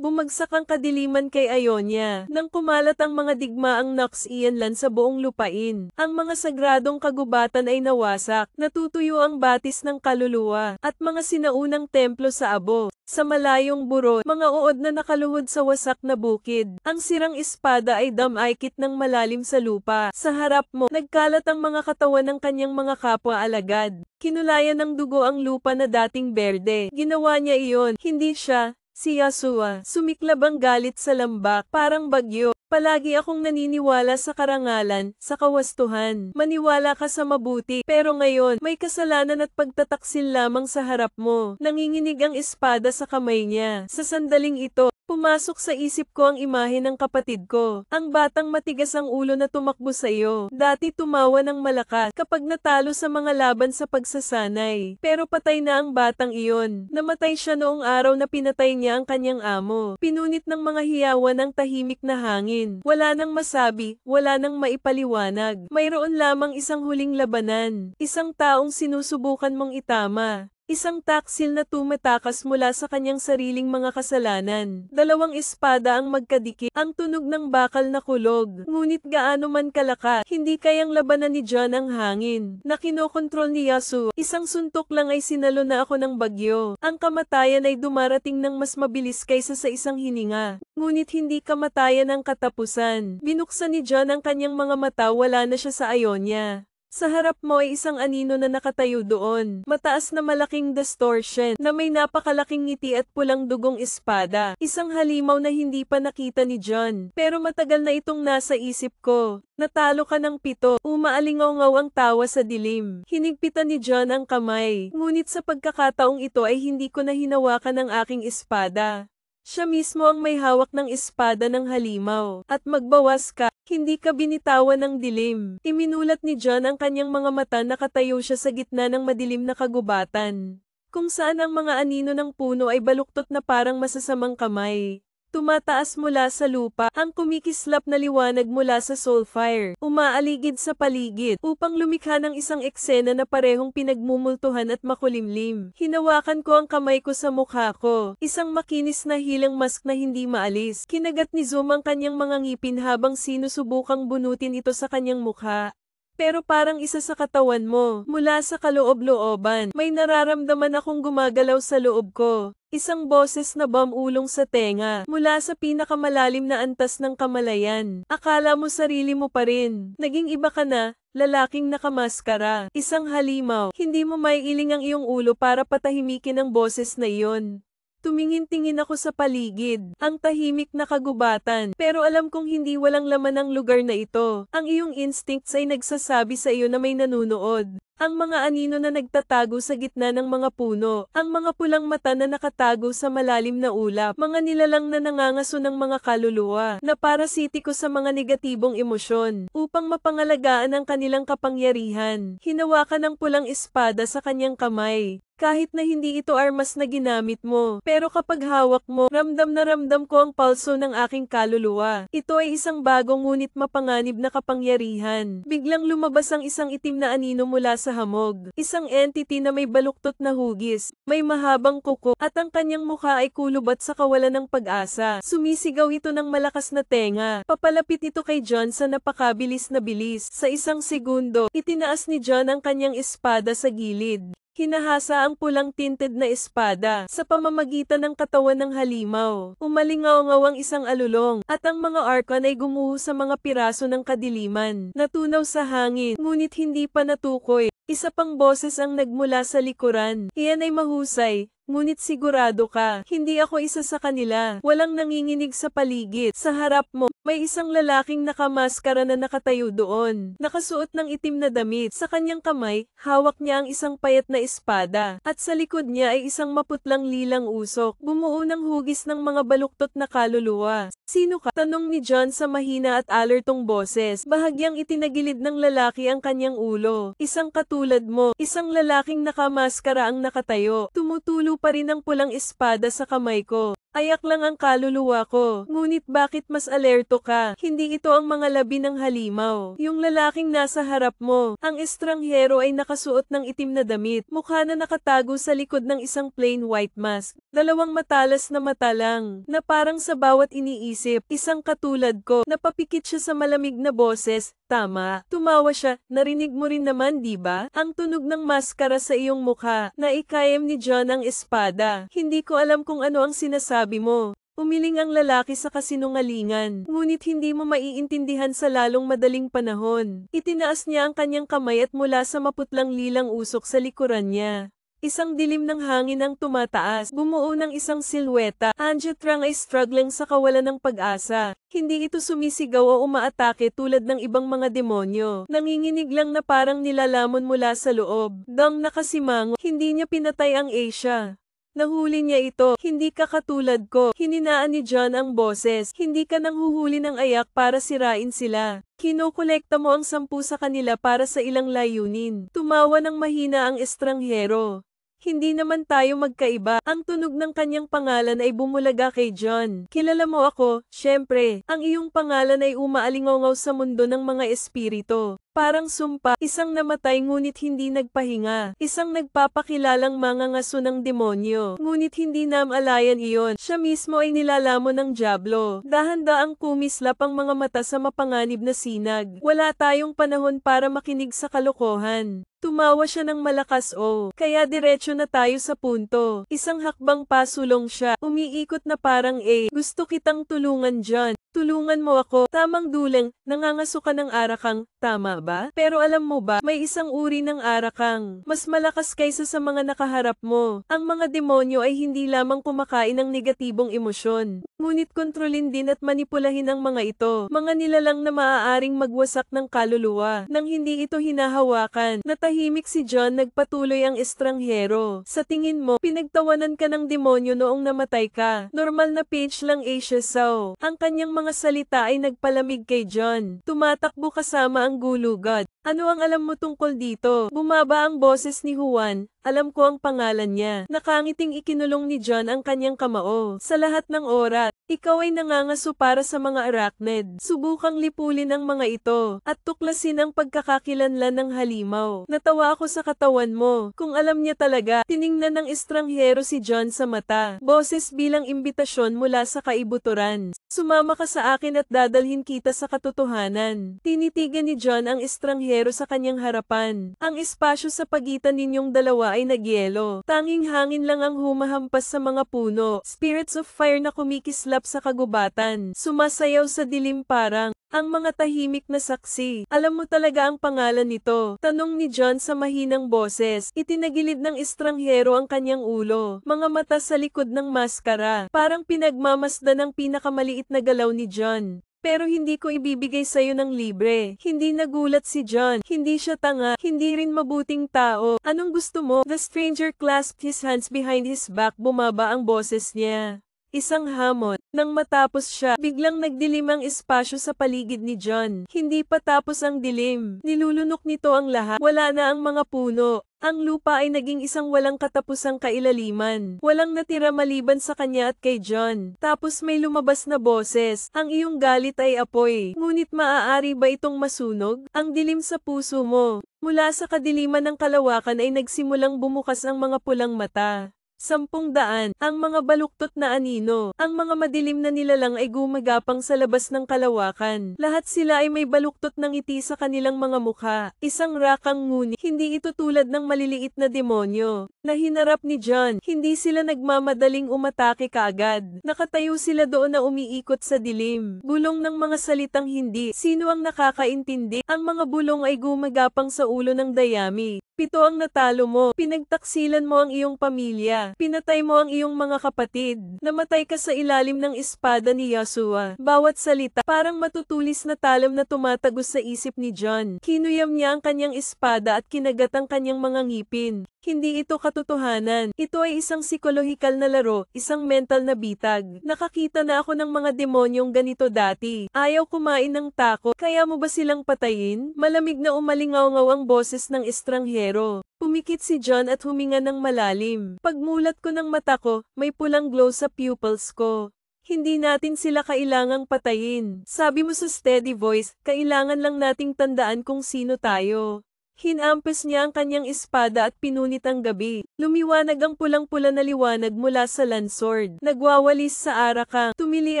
Bumagsak ang kadiliman kay Ionia, nang kumalat ang mga digmaang Nox-Ianlan sa buong lupain. Ang mga sagradong kagubatan ay nawasak, natutuyo ang batis ng kaluluwa, at mga sinaunang templo sa abo. Sa malayong buro, mga uod na nakaluhod sa wasak na bukid. Ang sirang espada ay damaykit ng malalim sa lupa. Sa harap mo, nagkalat ang mga katawan ng kanyang mga kapwa-alagad. Kinulayan ng dugo ang lupa na dating berde. Ginawa niya iyon, hindi siya. Si Yasua, sumiklab ang galit sa lambak, parang bagyo. Palagi akong naniniwala sa karangalan, sa kawastuhan. Maniwala ka sa mabuti, pero ngayon, may kasalanan at pagtataksil lamang sa harap mo. Nanginginig ang espada sa kamay niya. Sa sandaling ito, pumasok sa isip ko ang imahe ng kapatid ko. Ang batang matigas ang ulo na tumakbo sa iyo. Dati tumawa ng malakas kapag natalo sa mga laban sa pagsasanay. Pero patay na ang batang iyon. Namatay siya noong araw na pinatay niya ang kanyang amo. Pinunit ng mga hiyawan ang tahimik na hangin. Wala nang masabi, wala nang maipaliwanag. Mayroon lamang isang huling labanan. Isang taong sinusubukan mong itama. Isang taksil na tumatakas mula sa kanyang sariling mga kasalanan. Dalawang espada ang magkadikit, ang tunog ng bakal na kulog. Ngunit gaano man kalaka, hindi kayang labanan ni John ang hangin na kinokontrol ni Yasuo. Isang suntok lang ay sinalo na ako ng bagyo. Ang kamatayan ay dumarating ng mas mabilis kaysa sa isang hininga. Ngunit hindi kamatayan ang katapusan. Binuksan ni John ang kanyang mga mata, wala na siya sa Ionia. Sa harap mo ay isang anino na nakatayo doon. Mataas na malaking distortion na may napakalaking ngiti at pulang dugong espada. Isang halimaw na hindi pa nakita ni John. Pero matagal na itong nasa isip ko. Natalo ka ng 7. Umaalingaw-ngaw ang tawa sa dilim. Hinigpitan ni John ang kamay. Ngunit sa pagkakataong ito ay hindi ko na hinawakan ang aking espada. Siya mismo ang may hawak ng espada ng halimaw. At magbawas ka, hindi ka binitawan ng dilim. Iminulat ni John ang kanyang mga mata, nakatayo siya sa gitna ng madilim na kagubatan. Kung saan ang mga anino ng puno ay baluktot na parang masasamang kamay. Tumataas mula sa lupa, ang kumikislap na liwanag mula sa soulfire, umaaligid sa paligid, upang lumikha ng isang eksena na parehong pinagmumultuhan at makulimlim. Hinawakan ko ang kamay ko sa mukha ko, isang makinis na hilang mask na hindi maalis. Kinagat ni Zoom ang kanyang mga ngipin habang sinusubukang bunutin ito sa kanyang mukha. Pero parang isa sa katawan mo, mula sa kaloob-looban, may nararamdaman akong gumagalaw sa loob ko. Isang boses na bumulong sa tenga, mula sa pinakamalalim na antas ng kamalayan. Akala mo sarili mo pa rin. Naging iba ka na, lalaking nakamaskara. Isang halimaw, hindi mo maiiling ang iyong ulo para patahimikin ang boses na iyon. Tumingin-tingin ako sa paligid, ang tahimik na kagubatan, pero alam kong hindi walang laman ang lugar na ito. Ang iyong instincts ay nagsasabi sa iyo na may nanunood. Ang mga anino na nagtatago sa gitna ng mga puno, ang mga pulang mata na nakatago sa malalim na ulap, mga nilalang na nangangaso ng mga kaluluwa, na parasitiko sa mga negatibong emosyon, upang mapangalagaan ang kanilang kapangyarihan. Hinawakan ng pulang espada sa kanyang kamay. Kahit na hindi ito armas na ginamit mo, pero kapag hawak mo, ramdam na ramdam ko ang pulso ng aking kaluluwa. Ito ay isang bagong ngunit mapanganib na kapangyarihan. Biglang lumabas ang isang itim na anino mula sa hamog. Isang entity na may baluktot na hugis, may mahabang kuko, at ang kanyang mukha ay kulubat sa kawalan ng pag-asa. Sumisigaw ito ng malakas na tenga. Papalapit ito kay John sa napakabilis na bilis. Sa isang segundo, itinaas ni John ang kanyang espada sa gilid. Hinahasa ang pulang tinted na espada sa pamamagitan ng katawan ng halimaw. Umalingaw-ngaw ang isang alulong, at ang mga arkan ay gumuho sa mga piraso ng kadiliman. Natunaw sa hangin, ngunit hindi pa natukoy. Isa pang boses ang nagmula sa likuran. Iyan ay mahusay. Ngunit sigurado ka, hindi ako isa sa kanila. Walang nanginginig sa paligid. Sa harap mo, may isang lalaking nakamaskara na nakatayo doon. Nakasuot ng itim na damit. Sa kanyang kamay, hawak niya ang isang payat na espada. At sa likod niya ay isang maputlang lilang usok. Bumuo ng hugis ng mga baluktot na kaluluwa. Sino ka? Tanong ni John sa mahina at alertong boses. Bahagyang itinagilid ng lalaki ang kanyang ulo. Isang katulad mo. Isang lalaking nakamaskara ang nakatayo. Tumutulo pa rin ang pulang espada sa kamay ko. Ayak lang ang kaluluwa ko. Ngunit bakit mas alerto ka? Hindi ito ang mga labi ng halimaw. Yung lalaking nasa harap mo, ang estranghero ay nakasuot ng itim na damit. Mukha na nakatago sa likod ng isang plain white mask. Dalawang matalas na mata lang, na parang sa bawat iniisip, isang katulad ko. Napapikit siya sa malamig na boses. Tama. Tumawa siya. Narinig mo rin naman, di ba? Ang tunog ng maskara sa iyong mukha. Naikayam ni John ang espada. Hindi ko alam kung ano ang sinasabi mo. Umiling ang lalaki sa kasinungalingan, ngunit hindi mo maiintindihan sa lalong madaling panahon. Itinaas niya ang kanyang kamay at mula sa maputlang lilang usok sa likuran niya. Isang dilim ng hangin ang tumataas, bumuo ng isang silweta. Anjetrang ay struggling sa kawalan ng pag-asa. Hindi ito sumisigaw o umaatake tulad ng ibang mga demonyo. Nanginginig lang na parang nilalamon mula sa loob. Dang nakasimango, hindi niya pinatay ang Asia. Nahuli niya ito, hindi ka katulad ko. Hininaan ni John ang boses. Hindi ka nang huhuli ng ayak para sirain sila. Kinokolekta mo ang 10 sa kanila para sa ilang layunin. Tumawa ng mahina ang estranghero. Hindi naman tayo magkaiba. Ang tunog ng kanyang pangalan ay bumulaga kay John. Kilala mo ako, syempre. Ang iyong pangalan ay umaalingaw sa mundo ng mga espiritu. Parang sumpa, isang namatay ngunit hindi nagpahinga, isang nagpapakilalang mangangaso ng demonyo, ngunit hindi namalayan iyon, siya mismo ay nilalamon ng dyablo. Dahan-daang kumislap ang mga mata sa mapanganib na sinag. Wala tayong panahon para makinig sa kalokohan. Tumawa siya ng malakas kaya diretso na tayo sa punto. Isang hakbang pasulong siya, umiikot na parang gusto kitang tulungan John. Tulungan mo ako, tamang dulang, nangangaso ka ng arakang, tama ba? Pero alam mo ba, may isang uri ng arakang, mas malakas kaysa sa mga nakaharap mo. Ang mga demonyo ay hindi lamang kumakain ng negatibong emosyon, ngunit kontrolin din at manipulahin ang mga ito. Mga nilalang na maaaring magwasak ng kaluluwa, nang hindi ito hinahawakan. Natahimik si John, nagpatuloy ang estranghero. Sa tingin mo, pinagtawanan ka ng demonyo noong namatay ka. Normal na page lang Asia Sao. Ang kanyang mga salita ay nagpalamig kay John. Tumatakbo kasama ang gulugod. Ano ang alam mo tungkol dito? Bumaba ang boses ni Juan. Alam ko ang pangalan niya. Nakangiting ikinulong ni John ang kanyang kamao. Sa lahat ng oras, ikaw ay nangangaso para sa mga arachnid. Subukang lipulin ang mga ito, at tuklasin ang pagkakakilanlan ng halimaw. Natawa ako sa katawan mo. Kung alam niya talaga, tiningnan ng estranghero si John sa mata. Boses bilang imbitasyon mula sa kaibuturan. Sumama ka sa akin at dadalhin kita sa katotohanan. Tinitigan ni John ang estranghero sa kanyang harapan. Ang espasyo sa pagitan ninyong dalawa ay nagyelo. Tanging hangin lang ang humahampas sa mga puno. Spirits of fire na kumikislap sa kagubatan. Sumasayaw sa dilim parang ang mga tahimik na saksi. Alam mo talaga ang pangalan nito? Tanong ni John sa mahinang boses. Itinagilid ng estranghero ang kanyang ulo. Mga mata sa likod ng maskara. Parang pinagmamasdan ng pinakamaliit na galaw ni John. Pero hindi ko ibibigay sa'yo ng libre. Hindi nagulat si John. Hindi siya tanga. Hindi rin mabuting tao. Anong gusto mo? The stranger clasped his hands behind his back. Bumaba ang boses niya. Isang hamon. Nang matapos siya, biglang nagdilim ang espasyo sa paligid ni John. Hindi pa tapos ang dilim. Nilulunok nito ang lahat. Wala na ang mga puno. Ang lupa ay naging isang walang katapusang kailaliman. Walang natira maliban sa kanya at kay John. Tapos may lumabas na boses. Ang iyong galit ay apoy. Ngunit maaari ba itong masunog? Ang dilim sa puso mo. Mula sa kadiliman ng kalawakan ay nagsimulang bumukas ang mga pulang mata. 10,000, ang mga baluktot na anino, ang mga madilim na nilalang ay gumagapang sa labas ng kalawakan. Lahat sila ay may baluktot ng ngiti sa kanilang mga mukha. Isang rakang ngunit, hindi ito tulad ng maliliit na demonyo na hinarap ni John. Hindi sila nagmamadaling umatake kaagad. Nakatayo sila doon na umiikot sa dilim. Bulong ng mga salitang hindi. Sino ang nakakaintindi? Ang mga bulong ay gumagapang sa ulo ng dayami. 7 ang natalo mo. Pinagtaksilan mo ang iyong pamilya. Pinatay mo ang iyong mga kapatid. Namatay ka sa ilalim ng espada ni Yahshua. Bawat salita, parang matutulis na talam na tumatagos sa isip ni John. Kinuyam niya ang kanyang espada at kinagat ang kanyang mga ngipin. Hindi ito katotohanan. Ito ay isang psikolohikal na laro, isang mental na bitag. Nakakita na ako ng mga demonyong ganito dati. Ayaw kumain ng tako, kaya mo ba silang patayin? Malamig na umalingaw-ngaw ang boses ng estranghero. Pumikit si John at huminga ng malalim. Pagmulat ko ng mata ko, may pulang glow sa pupils ko. Hindi natin sila kailangang patayin. Sabi mo sa steady voice, kailangan lang nating tandaan kung sino tayo. Hinampas niya ang kanyang espada at pinunit ang gabi. Lumiwanag ang pulang-pula na liwanag mula sa landsword. Nagwawalis sa arakang. Tumili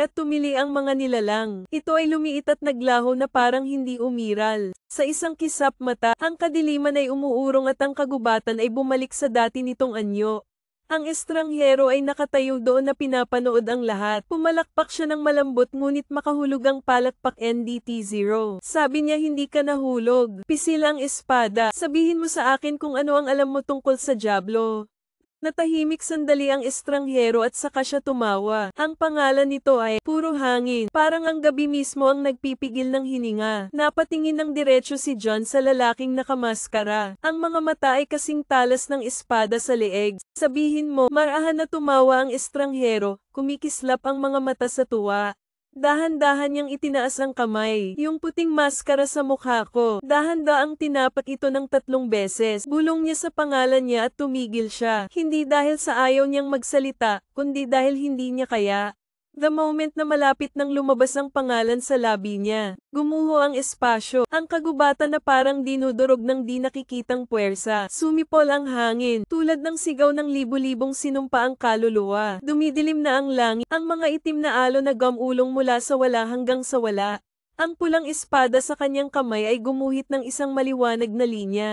at tumili ang mga nilalang. Ito ay lumiit at naglaho na parang hindi umiral. Sa isang kisap mata, ang kadiliman ay umuurong at ang kagubatan ay bumalik sa dati nitong anyo. Ang estranghero ay nakatayo doon na pinapanood ang lahat. Pumalakpak siya ng malambot ngunit makahulog ang palakpak NDT-0. Sabi niya hindi ka nahulog. Pisil ang espada. Sabihin mo sa akin kung ano ang alam mo tungkol sa Diablo. Natahimik sandali ang estranghero at saka siya tumawa. Ang pangalan nito ay Puro Hangin. Parang ang gabi mismo ang nagpipigil ng hininga. Napatingin ng diretso si John sa lalaking nakamaskara. Ang mga mata ay kasing talas ng espada sa leeg. Sabihin mo, marahan na tumawa ang estranghero. Kumikislap ang mga mata sa tuwa. Dahan-dahan niyang itinaas ang kamay. Yung puting maskara sa mukha ko. Dahan-daang tinapak ito ng 3 beses. Bulong niya sa pangalan niya at tumigil siya. Hindi dahil sa ayaw niyang magsalita, kundi dahil hindi niya kaya. The moment na malapit nang lumabas ang pangalan sa labi niya, gumuho ang espasyo, ang kagubatan na parang dinudurog ng di nakikitang puwersa. Sumipol ang hangin, tulad ng sigaw ng libu-libong sinumpa ang kaluluwa. Dumidilim na ang langit, ang mga itim na alon na gamulong mula sa wala hanggang sa wala. Ang pulang espada sa kanyang kamay ay gumuhit ng isang maliwanag na linya.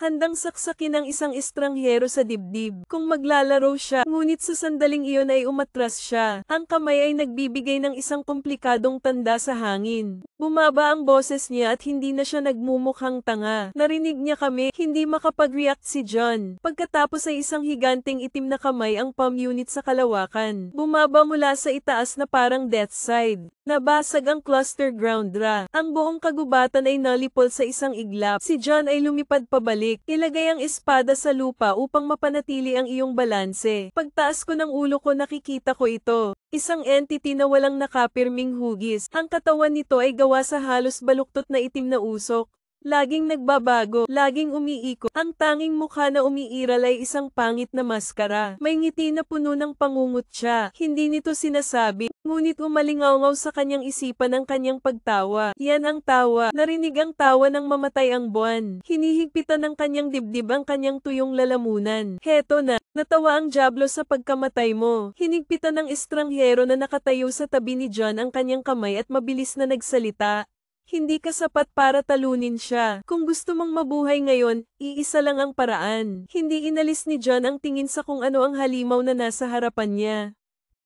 Handang saksakin ng isang estranghero sa dibdib. Kung maglalaro siya, ngunit sa sandaling iyon ay umatras siya. Ang kamay ay nagbibigay ng isang komplikadong tanda sa hangin. Bumaba ang boses niya at hindi na siya nagmumukhang tanga. Narinig niya kami, hindi makapag-react si John. Pagkatapos ay isang higanting itim na kamay ang palm unit sa kalawakan. Bumaba mula sa itaas na parang death side. Nabasag ang cluster groundra. Ang buong kagubatan ay nalipol sa isang iglap. Si John ay lumipad pabalik. Ilagay ang espada sa lupa upang mapanatili ang iyong balanse. Pagtaas ko ng ulo ko nakikita ko ito. Isang entity na walang nakapirming hugis. Ang katawan nito ay gawa sa halos baluktot na itim na usok. Laging nagbabago, laging umiikot. Ang tanging mukha na umiiral ay isang pangit na maskara. May ngiti na puno ng pangungot siya. Hindi nito sinasabi, ngunit umalingaw-ngaw sa kanyang isipan ang kanyang pagtawa. Yan ang tawa. Narinig ang tawa ng mamatay ang buwan. Hinihigpitan ng kanyang dibdib ang kanyang tuyong lalamunan. Heto na, natawa ang Diablo sa pagkamatay mo. Hinigpitan ng estranghero na nakatayo sa tabi ni John ang kanyang kamay at mabilis na nagsalita. Hindi ka sapat para talunin siya. Kung gusto mong mabuhay ngayon, iisa lang ang paraan. Hindi inalis ni John ang tingin sa kung ano ang halimaw na nasa harapan niya.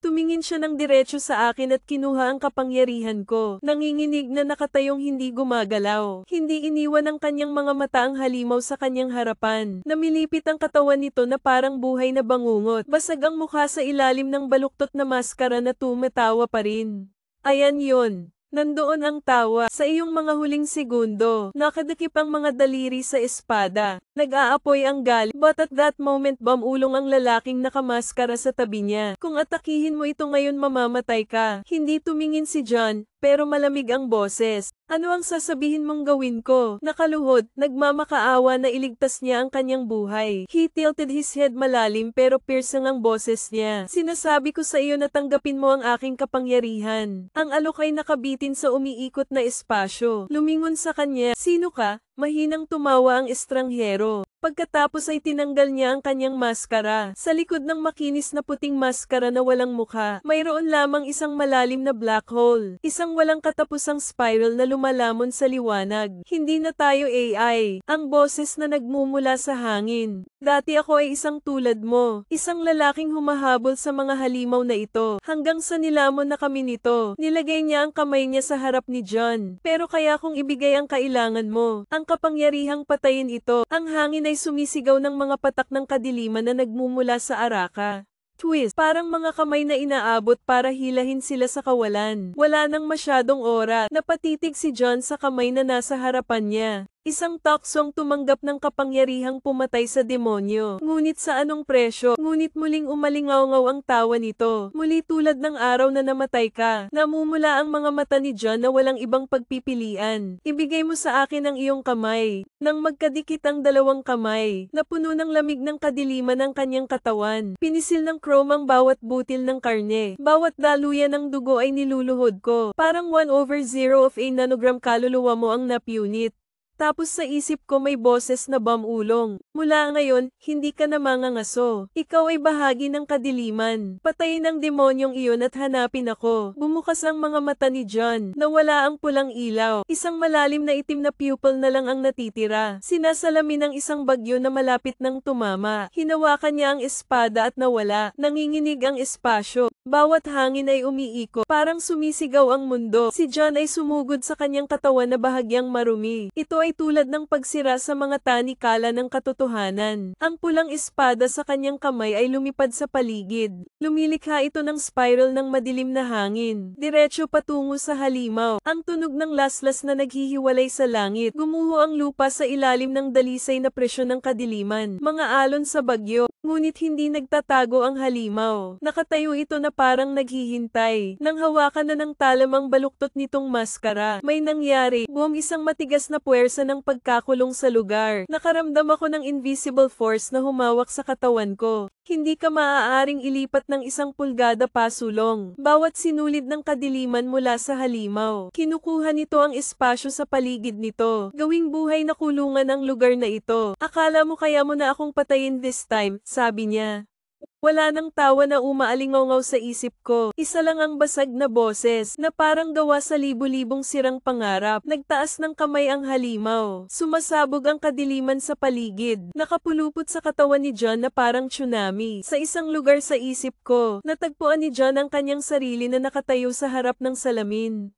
Tumingin siya ng diretso sa akin at kinuha ang kapangyarihan ko. Nanginginig na nakatayong hindi gumagalaw. Hindi iniwan ng kanyang mga mata ang halimaw sa kanyang harapan. Namilipit ang katawan nito na parang buhay na bangungot. Basag ang mukha sa ilalim ng baluktot na maskara na tumatawa pa rin. Ayan yon. Nandoon ang tawa. Sa iyong mga huling segundo, nakadikip ang mga daliri sa espada. Nag-aapoy ang gali. But at that moment bumulong ang lalaking nakamaskara sa tabi niya. Kung atakihin mo ito ngayon mamamatay ka. Hindi tumingin si John, pero malamig ang boses. Ano ang sasabihin mong gawin ko? Nakaluhod, nagmamakaawa na iligtas niya ang kanyang buhay. He tilted his head malalim pero piercing ang boses niya. Sinasabi ko sa iyo na tanggapin mo ang aking kapangyarihan. Ang alok ay nakabitin sa umiikot na espasyo. Lumingon sa kanya, sino ka? Mahinang tumawa ang estranghero. Pagkatapos ay tinanggal niya ang kanyang maskara. Sa likod ng makinis na puting maskara na walang mukha, mayroon lamang isang malalim na black hole. Isang walang katapusang spiral na lumalamon sa liwanag. Hindi na tayo AI. Ang boses na nagmumula sa hangin. Dati ako ay isang tulad mo. Isang lalaking humahabol sa mga halimaw na ito. Hanggang sa nilamon na kami nito. Nilagay niya ang kamay niya sa harap ni John. Pero kaya kung ibigay ang kailangan mo, ang kapangyarihang patayin ito. Ang hangin ay sumisigaw ng mga patak ng kadiliman na nagmumula sa araka. Twist, parang mga kamay na inaabot para hilahin sila sa kawalan. Wala nang masyadong ora, napatitig si John sa kamay na nasa harapan niya. Isang taksong tumanggap ng kapangyarihang pumatay sa demonyo. Ngunit sa anong presyo? Ngunit muling umalingaw-ngaw ang tawa nito. Muli tulad ng araw na namatay ka. Namumula ang mga mata ni John na walang ibang pagpipilian. Ibigay mo sa akin ang iyong kamay. Nang magkadikit ang dalawang kamay, napuno ng lamig ng kadiliman ang kanyang katawan. Pinisil ng chrome ang bawat butil ng karne. Bawat daluyan ng dugo ay niluluhod ko. Parang 1/0 of a nanogram kaluluwa mo ang napunit. Tapos sa isip ko may boses na bamulong. Mula ngayon, hindi ka na mangangaso. Ikaw ay bahagi ng kadiliman. Patayin ang demonyong iyon at hanapin ako. Bumukas ang mga mata ni John. Nawala ang pulang ilaw. Isang malalim na itim na pupil na lang ang natitira. Sinasalamin ng isang bagyo na malapit ng tumama. Hinawakan niya ang espada at nawala. Nanginginig ang espasyo. Bawat hangin ay umiikot. Parang sumisigaw ang mundo. Si John ay sumugod sa kanyang katawan na bahagyang marumi. Ito ay tulad ng pagsira sa mga tanikala ng katotohanan. Ang pulang espada sa kanyang kamay ay lumipad sa paligid. Lumilikha ito ng spiral ng madilim na hangin. Diretso patungo sa halimaw. Ang tunog ng laslas na naghihiwalay sa langit. Gumuho ang lupa sa ilalim ng dalisay na presyon ng kadiliman. Mga alon sa bagyo. Ngunit hindi nagtatago ang halimaw. Nakatayo ito na parang naghihintay. Nang hawakan na ng talamang baluktot nitong maskara, may nangyari. Buong isang matigas na puwersa ng pagkakulong sa lugar. Nakaramdam ako ng invisible force na humawak sa katawan ko. Hindi ka maaaring ilipat ng 1 pulgada pasulong. Bawat sinulid ng kadiliman mula sa halimaw. Kinukuha nito ang espasyo sa paligid nito. Gawing buhay na kulungan ang lugar na ito. Akala mo kaya mo na akong patayin this time, sabi niya. Wala nang tawa na umaalingaw sa isip ko. Isa lang ang basag na boses na parang gawa sa libu-libong sirang pangarap. Nagtaas ng kamay ang halimaw. Sumasabog ang kadiliman sa paligid. Nakapulupot sa katawan ni John na parang tsunami. Sa isang lugar sa isip ko, natagpuan ni John ang kanyang sarili na nakatayo sa harap ng salamin.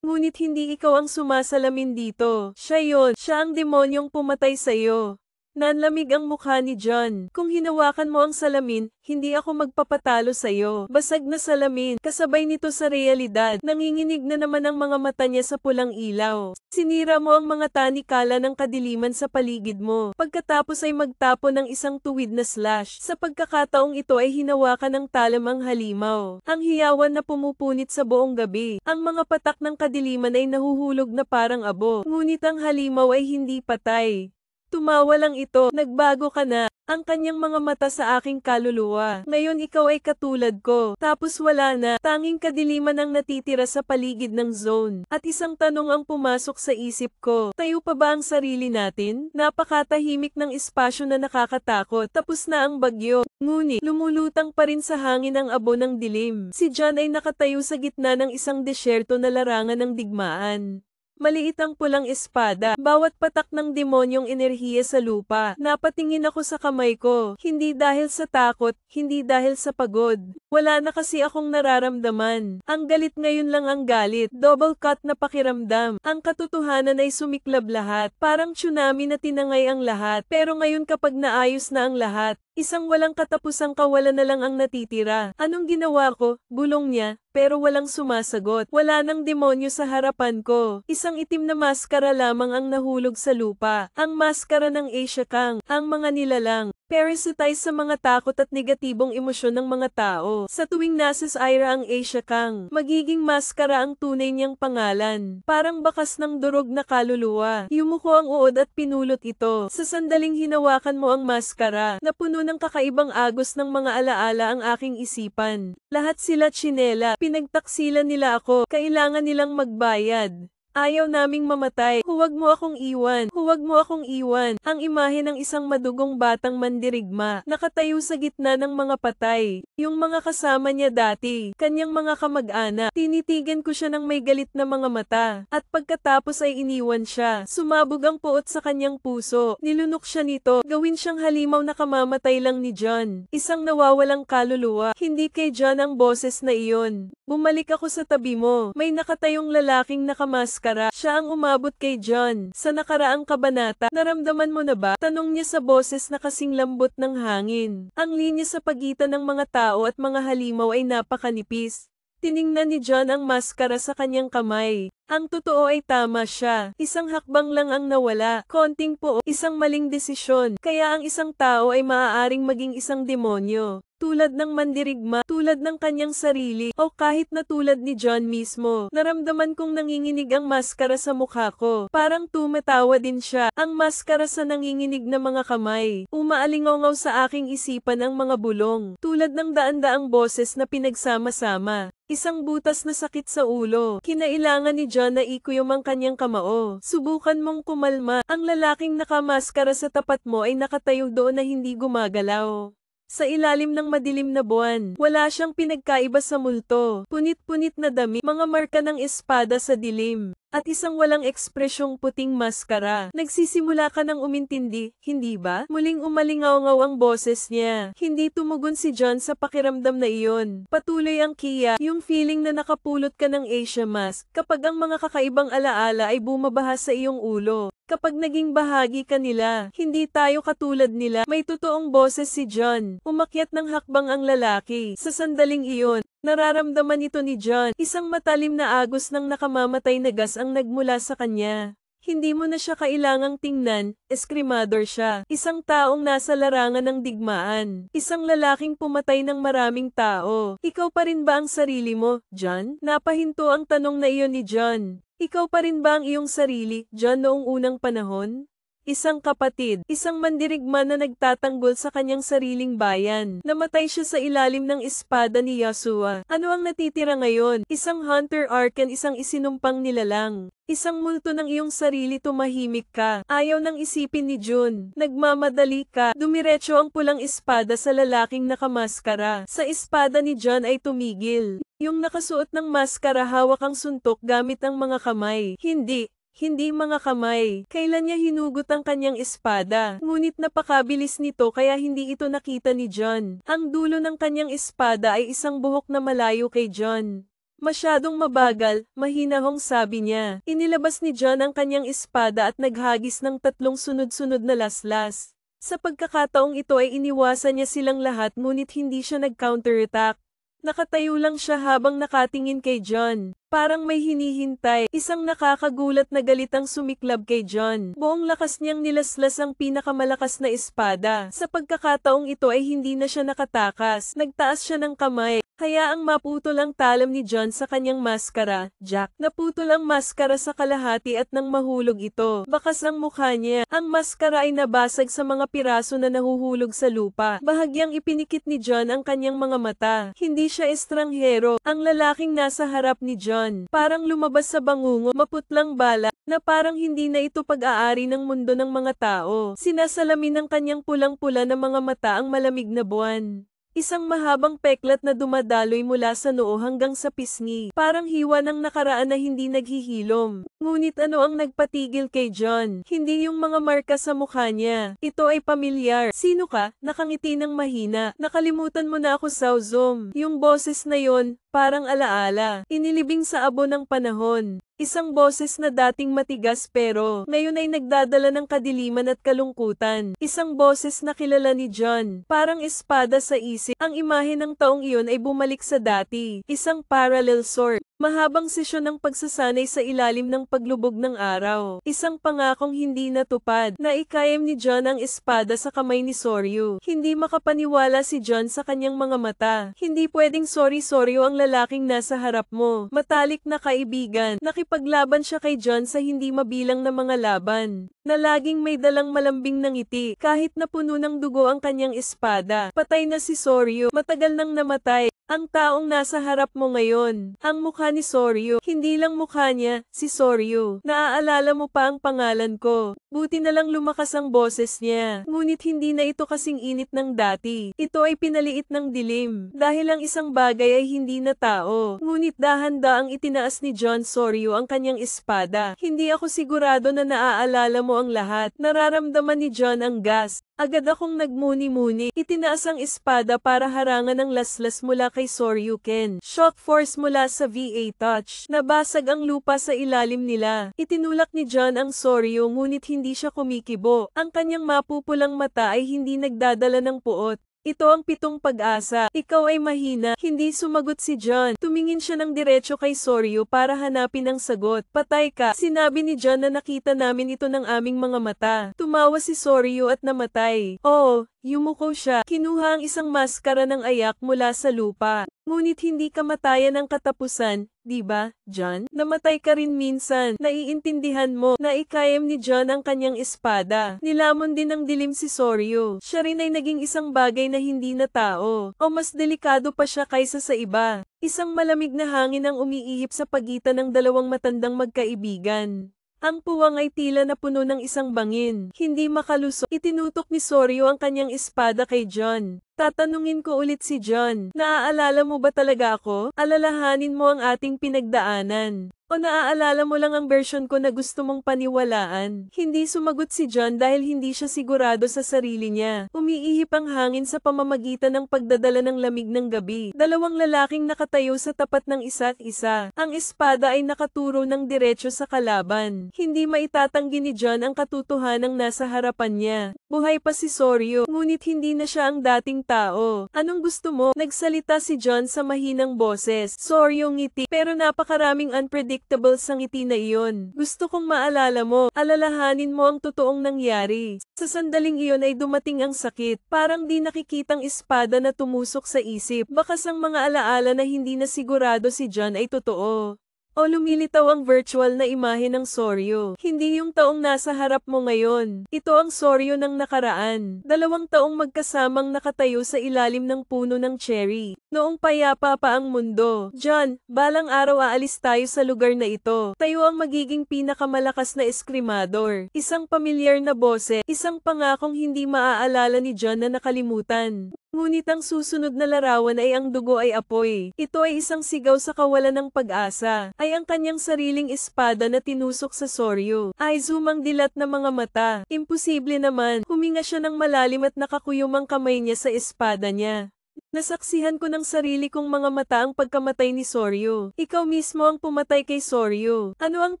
Ngunit hindi ikaw ang sumasalamin dito. Siya yon. Siya ang demonyong pumatay sa'yo. Nanlamig ang mukha ni John. Kung hinawakan mo ang salamin, hindi ako magpapatalo sa'yo. Basag na salamin, kasabay nito sa realidad. Nanginginig na naman ang mga mata niya sa pulang ilaw. Sinira mo ang mga tanikala ng kadiliman sa paligid mo. Pagkatapos ay magtapo ng isang tuwid na slash. Sa pagkakataong ito ay hinawakan ng talamang halimaw. Ang hiyawan na pumupunit sa buong gabi. Ang mga patak ng kadiliman ay nahuhulog na parang abo. Ngunit ang halimaw ay hindi patay. Tumawa lang ito, nagbago ka na. Ang kanyang mga mata sa aking kaluluwa. Ngayon ikaw ay katulad ko. Tapos wala na. Tanging kadiliman ang natitira sa paligid ng zone. At isang tanong ang pumasok sa isip ko. Tayo pa ba ang sarili natin? Napakatahimik ng espasyo na nakakatakot. Tapos na ang bagyo. Ngunit, lumulutang pa rin sa hangin ang abo ng dilim. Si John ay nakatayo sa gitna ng isang desyerto na larangan ng digmaan. Maliit ang pulang espada, bawat patak ng demonyong enerhiya sa lupa. Napatingin ako sa kamay ko, hindi dahil sa takot, hindi dahil sa pagod. Wala na kasi akong nararamdaman. Ang galit ngayon lang ang galit, double cut na pakiramdam. Ang katotohanan ay sumiklab lahat, parang tsunami na tinangay ang lahat. Pero ngayon kapag naayos na ang lahat, isang walang katapusang kawalan na lang ang natitira. Anong ginawa ko? Bulong niya, pero walang sumasagot. Wala nang demonyo sa harapan ko. Isang itim na maskara lamang ang nahulog sa lupa. Ang maskara ng Asia Kang, ang mga nilalang. Parasitize sa mga takot at negatibong emosyon ng mga tao. Sa tuwing nasa Ira ang Asia Kang, magiging maskara ang tunay niyang pangalan. Parang bakas ng durog na kaluluwa. Yumuko ang uod at pinulot ito. Sa sandaling hinawakan mo ang maskara, napuno ng kakaibang agos ng mga alaala ang aking isipan. Lahat sila tsinela, pinagtaksilan nila ako, kailangan nilang magbayad. Ayaw naming mamatay. Huwag mo akong iwan. Huwag mo akong iwan. Ang imahe ng isang madugong batang mandirigma, nakatayo sa gitna ng mga patay. Yung mga kasama niya dati, kanyang mga kamag-anak. Tinitigan ko siya ng may galit na mga mata. At pagkatapos ay iniwan siya. Sumabog ang puot sa kanyang puso. Nilunok siya nito. Gawin siyang halimaw na kamamatay lang ni John. Isang nawawalang kaluluwa. Hindi kay John ang boses na iyon. Bumalik ako sa tabi mo. May nakatayong lalaking nakamaskara. Siya ang umabot kay John. Sa nakaraang kabanata, naramdaman mo na ba? Tanong niya sa boses na kasing lambot ng hangin. Ang linya sa pagitan ng mga tao at mga halimaw ay napakanipis. Tiningnan ni John ang maskara sa kanyang kamay. Ang totoo ay tama siya. Isang hakbang lang ang nawala. Konting po, isang maling desisyon. Kaya ang isang tao ay maaaring maging isang demonyo. Tulad ng mandirigma, tulad ng kanyang sarili, o kahit na tulad ni John mismo. Naramdaman kong nanginginig ang maskara sa mukha ko. Parang tumatawa din siya. Ang maskara sa nanginginig na mga kamay. Umaalingaw sa aking isipan ang mga bulong. Tulad ng daan-daang boses na pinagsama-sama. Isang butas na sakit sa ulo. Kinailangan ni John na ikuyom ang kanyang kamao. Subukan mong kumalma. Ang lalaking nakamaskara sa tapat mo ay nakatayo doon na hindi gumagalaw. Sa ilalim ng madilim na buwan, wala siyang pinagkaiba sa multo. Punit-punit na dami, mga marka ng espada sa dilim, at isang walang ekspresyong puting maskara. Nagsisimula ka ng umintindi, hindi ba? Muling umalingaw-ngaw ang boses niya. Hindi tumugon si John sa pakiramdam na iyon. Patuloy ang Kia, yung feeling na nakapulot ka ng Asia mask, kapag ang mga kakaibang alaala ay bumabaha sa iyong ulo. Kapag naging bahagi ka nila, hindi tayo katulad nila. May totoong boses si John. Umakyat ng hakbang ang lalaki. Sa sandaling iyon, nararamdaman ito ni John. Isang matalim na agos ng nakamamatay na gas ang nagmula sa kanya. Hindi mo na siya kailangang tingnan, eskrimador siya. Isang taong nasa larangan ng digmaan. Isang lalaking pumatay ng maraming tao. Ikaw pa rin ba ang sarili mo, John? Napahinto ang tanong na iyon ni John. Ikaw pa rin ba ang iyong sarili, John, noong unang panahon? Isang kapatid, isang mandirigma na nagtatanggol sa kanyang sariling bayan. Namatay siya sa ilalim ng espada ni Yasua. Ano ang natitira ngayon? Isang hunter arcan, isang isinumpang nilalang. Isang multo ng iyong sarili, tumahimik ka. Ayaw nang isipin ni June. Nagmamadali ka. Dumiretso ang pulang espada sa lalaking nakamaskara. Sa espada ni John ay tumigil. Yung nakasuot ng maskara hawak ang suntok gamit ang mga kamay. Hindi mga kamay. Kailan niya hinugot ang kanyang espada? Ngunit napakabilis nito kaya hindi ito nakita ni John. Ang dulo ng kanyang espada ay isang buhok na malayo kay John. Masyadong mabagal, mahinahong sabi niya. Inilabas ni John ang kanyang espada at naghagis ng 3 sunod-sunod na laslas. Sa pagkakataong ito ay iniwasan niya silang lahat ngunit hindi siya nag-counterattack. Nakatayo lang siya habang nakatingin kay John. Parang may hinihintay. Isang nakakagulat na galitang sumiklab kay John. Buong lakas niyang nilaslas ang pinakamalakas na espada. Sa pagkakataong ito ay hindi na siya nakatakas. Nagtaas siya ng kamay. Hayaang maputol ang talam ni John sa kanyang maskara, Jack. Naputol ang maskara sa kalahati at nang mahulog ito. Bakas ang mukha niya. Ang maskara ay nabasag sa mga piraso na nahuhulog sa lupa. Bahagyang ipinikit ni John ang kanyang mga mata. Hindi siya estranghero. Ang lalaking nasa harap ni John, parang lumabas sa bangungo, maputlang bala, na parang hindi na ito pag-aari ng mundo ng mga tao. Sinasalamin ng kanyang pulang-pula na mga mata ang malamig na buwan. Isang mahabang peklat na dumadaloy mula sa noo hanggang sa pisngi. Parang hiwa ng nakaraan na hindi naghihilom. Ngunit ano ang nagpatigil kay John? Hindi yung mga marka sa mukha niya. Ito ay pamilyar. Sino ka? Nakangiti ng mahina. Nakalimutan mo na ako, Saozom. Yung boses na yon, parang alaala. Inilibing sa abo ng panahon. Isang boses na dating matigas pero ngayon ay nagdadala ng kadiliman at kalungkutan. Isang boses na kilala ni John. Parang espada sa isip. Ang imahe ng taong iyon ay bumalik sa dati. Isang parallel sword. Mahabang sesyon ng pagsasanay sa ilalim ng paglubog ng araw. Isang pangakong hindi natupad. Naikayam ni John ang espada sa kamay ni Soryu. Hindi makapaniwala si John sa kanyang mga mata. Hindi pwedeng Soryu ang lalaking nasa harap mo. Matalik na kaibigan. Nakipaglaban siya kay John sa hindi mabilang na mga laban. Na laging may dalang malambing na ngiti. Kahit na puno ng dugo ang kanyang espada. Patay na si Soryu. Matagal nang namatay. Ang taong nasa harap mo ngayon, ang mukha ni Soryu, hindi lang mukha niya, si Soryu. Naaalala mo pa ang pangalan ko. Buti na lang lumakas ang boses niya. Ngunit hindi na ito kasing init ng dati. Ito ay pinaliit ng dilim. Dahil ang isang bagay ay hindi na tao. Ngunit dahan-daang itinaas ni John Soryu ang kanyang espada. Hindi ako sigurado na naaalala mo ang lahat. Nararamdaman ni John ang gas. Agad akong nagmuni-muni. Itinaas ang espada para harangan ang laslas mula kay Soryuken. Shock force mula sa VA touch. Nabasag ang lupa sa ilalim nila. Itinulak ni John ang Soryu ngunit hindi siya kumikibo. Ang kanyang mapupulang mata ay hindi nagdadala ng puot. Ito ang 7 pag-asa. Ikaw ay mahina. Hindi sumagot si John. Tumingin siya ng diretso kay Soryu para hanapin ang sagot. Patay ka. Sinabi ni John na nakita namin ito ng aming mga mata. Tumawa si Soryu at namatay. Oo, yumuko siya. Kinuha ang isang maskara ng ayak mula sa lupa. Ngunit hindi kamatayan ang katapusan, di ba, John? Namatay ka rin minsan. Naiintindihan mo na ikayam ni John ang kanyang espada. Nilamon din ng dilim si Soryu. Siya rin ay naging isang bagay na hindi na tao. O mas delikado pa siya kaysa sa iba. Isang malamig na hangin ang umiihip sa pagitan ng dalawang matandang magkaibigan. Ang puwang ay tila na puno ng isang bangin. Hindi makalusot. Itinutok ni Soryu ang kanyang espada kay John. Tatanungin ko ulit si John. Naaalala mo ba talaga ako? Alalahanin mo ang ating pinagdaanan. O naaalala mo lang ang version ko na gusto mong paniwalaan? Hindi sumagot si John dahil hindi siya sigurado sa sarili niya. Umiihip ang hangin sa pamamagitan ng pagdadala ng lamig ng gabi. Dalawang lalaking nakatayo sa tapat ng isa't isa. Ang espada ay nakaturo ng diretso sa kalaban. Hindi maitatanggi ni John ang katotohanang nasa harapan niya. Buhay pa si Soryu, ngunit hindi na siya ang dating tao. Anong gusto mo? Nagsalita si John sa mahinang boses. Soryu ngiti, pero napakaraming unpredictable sa ngiti na iyon. Gusto kong maalala mo, alalahanin mo ang totoong nangyari. Sa sandaling iyon ay dumating ang sakit, parang di nakikitang espada na tumusok sa isip. Bakas ang mga alaala na hindi na sigurado si John ay totoo. O lumilitaw ang virtual na imahe ng Soryu. Hindi yung taong nasa harap mo ngayon. Ito ang Soryu ng nakaraan. 2 taong magkasamang nakatayo sa ilalim ng puno ng cherry. Noong payapa pa ang mundo. John, balang araw aalis tayo sa lugar na ito. Tayo ang magiging pinakamalakas na eskrimador. Isang pamilyar na boses. Isang pangakong hindi maaalala ni John na nakalimutan. Ngunit ang susunod na larawan ay ang dugo ay apoy. Ito ay isang sigaw sa kawalan ng pag-asa. Ay ang kanyang sariling espada na tinusok sa Soryu. Ay zumang dilat na mga mata. Imposible naman. Huminga siya ng malalim at nakakuyom ang kamay niya sa espada niya. Nasaksihan ko ng sarili kong mga mata ang pagkamatay ni Soryu. Ikaw mismo ang pumatay kay Soryu. Ano ang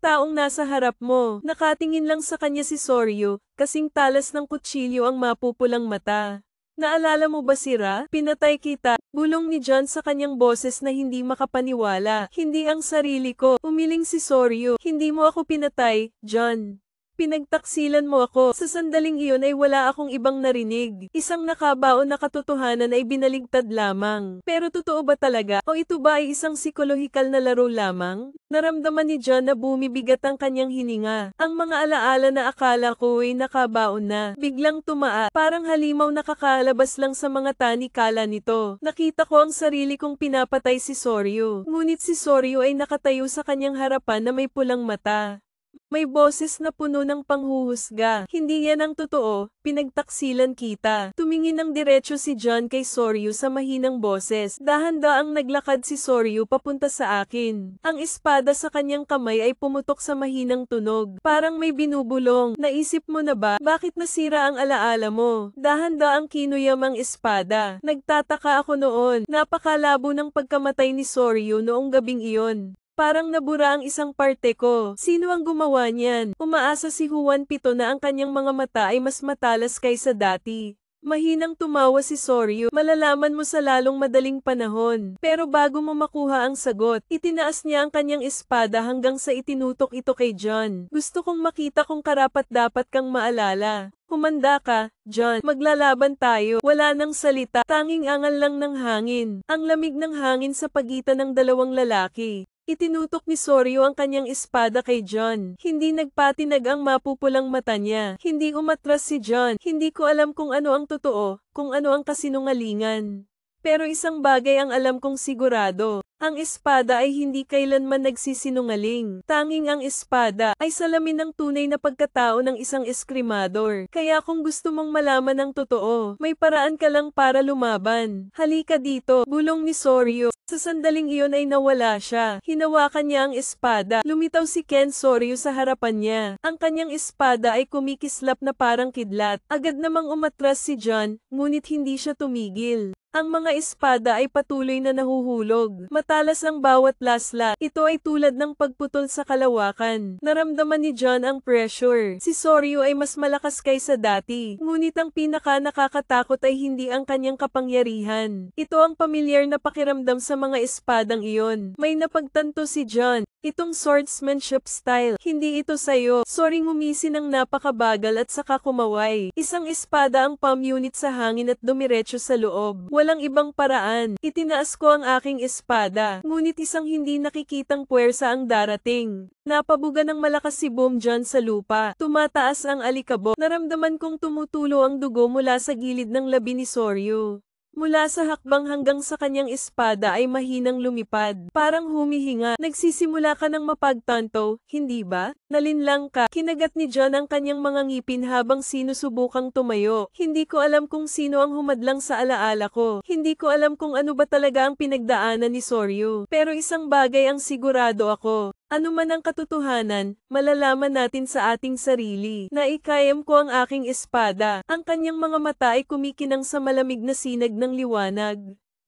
taong nasa harap mo? Nakatingin lang sa kanya si Soryu, kasing talas ng kutsilyo ang mapupulang mata. Naalala mo ba si Ra? Pinatay kita. Bulong ni John sa kanyang boses na hindi makapaniwala. Hindi ang sarili ko. Umiling si Soryu. Hindi mo ako pinatay, John. Pinagtaksilan mo ako. Sa sandaling iyon ay wala akong ibang narinig. Isang nakabaon na katotohanan ay binaligtad lamang. Pero totoo ba talaga? O ito ba ay isang psikolohikal na laro lamang? Naramdaman ni John na bumibigat ang kanyang hininga. Ang mga alaala na akala ko ay nakabaon na. Biglang tumaa. Parang halimaw nakakalabas lang sa mga tanikala nito. Nakita ko ang sarili kong pinapatay si Soryu. Ngunit si Soryu ay nakatayo sa kanyang harapan na may pulang mata. May boses na puno ng panghuhusga. Hindi yan ang totoo, pinagtaksilan kita. Tumingin ng diretso si John kay Soryu sa mahinang boses. Dahan-daang naglakad si Soryu papunta sa akin. Ang espada sa kanyang kamay ay pumutok sa mahinang tunog. Parang may binubulong. Naisip mo na ba, bakit nasira ang alaala mo? Dahan-daang kinuyam ang espada. Nagtataka ako noon. Napakalabo ng pagkamatay ni Soryu noong gabing iyon. Parang nabura ang isang parte ko. Sino ang gumawa niyan? Umaasa si Juan Pito na ang kanyang mga mata ay mas matalas kaysa dati. Mahinang tumawa si Soryu. Malalaman mo sa lalong madaling panahon. Pero bago mo makuha ang sagot, itinaas niya ang kanyang espada hanggang sa itinutok ito kay John. Gusto kong makita kung karapat-dapat kang maalala. Humanda ka, John. Maglalaban tayo. Wala nang salita. Tanging angal lang ng hangin. Ang lamig ng hangin sa pagitan ng dalawang lalaki. Itinutok ni Soryu ang kanyang espada kay John. Hindi nagpatinag ang mapupulang mata niya. Hindi umatras si John. Hindi ko alam kung ano ang totoo, kung ano ang kasinungalingan. Pero isang bagay ang alam kong sigurado. Ang espada ay hindi kailanman nagsisinungaling. Tanging ang espada ay salamin ng tunay na pagkatao ng isang eskrimador. Kaya kung gusto mong malaman ang totoo, may paraan ka lang para lumaban. Halika dito, bulong ni Soryu. Sa sandaling iyon ay nawala siya. Hinawakan niya ang espada. Lumitaw si Ken Soryu sa harapan niya. Ang kanyang espada ay kumikislap na parang kidlat. Agad namang umatras si John, ngunit hindi siya tumigil. Ang mga espada ay patuloy na nahuhulog. Matalas ang bawat lasla. Ito ay tulad ng pagputol sa kalawakan. Naramdaman ni John ang pressure. Si Soryu ay mas malakas kaysa dati. Ngunit ang pinaka nakakatakot ay hindi ang kanyang kapangyarihan. Ito ang pamilyar na pakiramdam sa mga espadang iyon. May napagtanto si John. Itong swordsmanship style, hindi ito sayo. Sorry, ngumisi ng napakabagal at saka kumaway. Isang espada ang palm unit sa hangin at dumiretso sa loob. Walang ibang paraan. Itinaas ko ang aking espada. Ngunit isang hindi nakikitang puwersa ang darating. Napabuga ng malakas si Boom John sa lupa. Tumataas ang alikabok. Naramdaman kong tumutulo ang dugo mula sa gilid ng labi ni Soryu. Mula sa hakbang hanggang sa kanyang espada ay mahinang lumipad. Parang humihinga. Nagsisimula ka ng mapagtanto, hindi ba? Nalinlang ka. Kinagat ni John ang kanyang mga ngipin habang sinusubukang tumayo. Hindi ko alam kung sino ang humadlang sa alaala ko. Hindi ko alam kung ano ba talaga ang pinagdaanan ni Soryu. Pero isang bagay ang sigurado ako. Ano man ang katotohanan, malalaman natin sa ating sarili. Naikayam ko ang aking espada. Ang kanyang mga mata ay kumikinang sa malamig na sinag ng liwanag.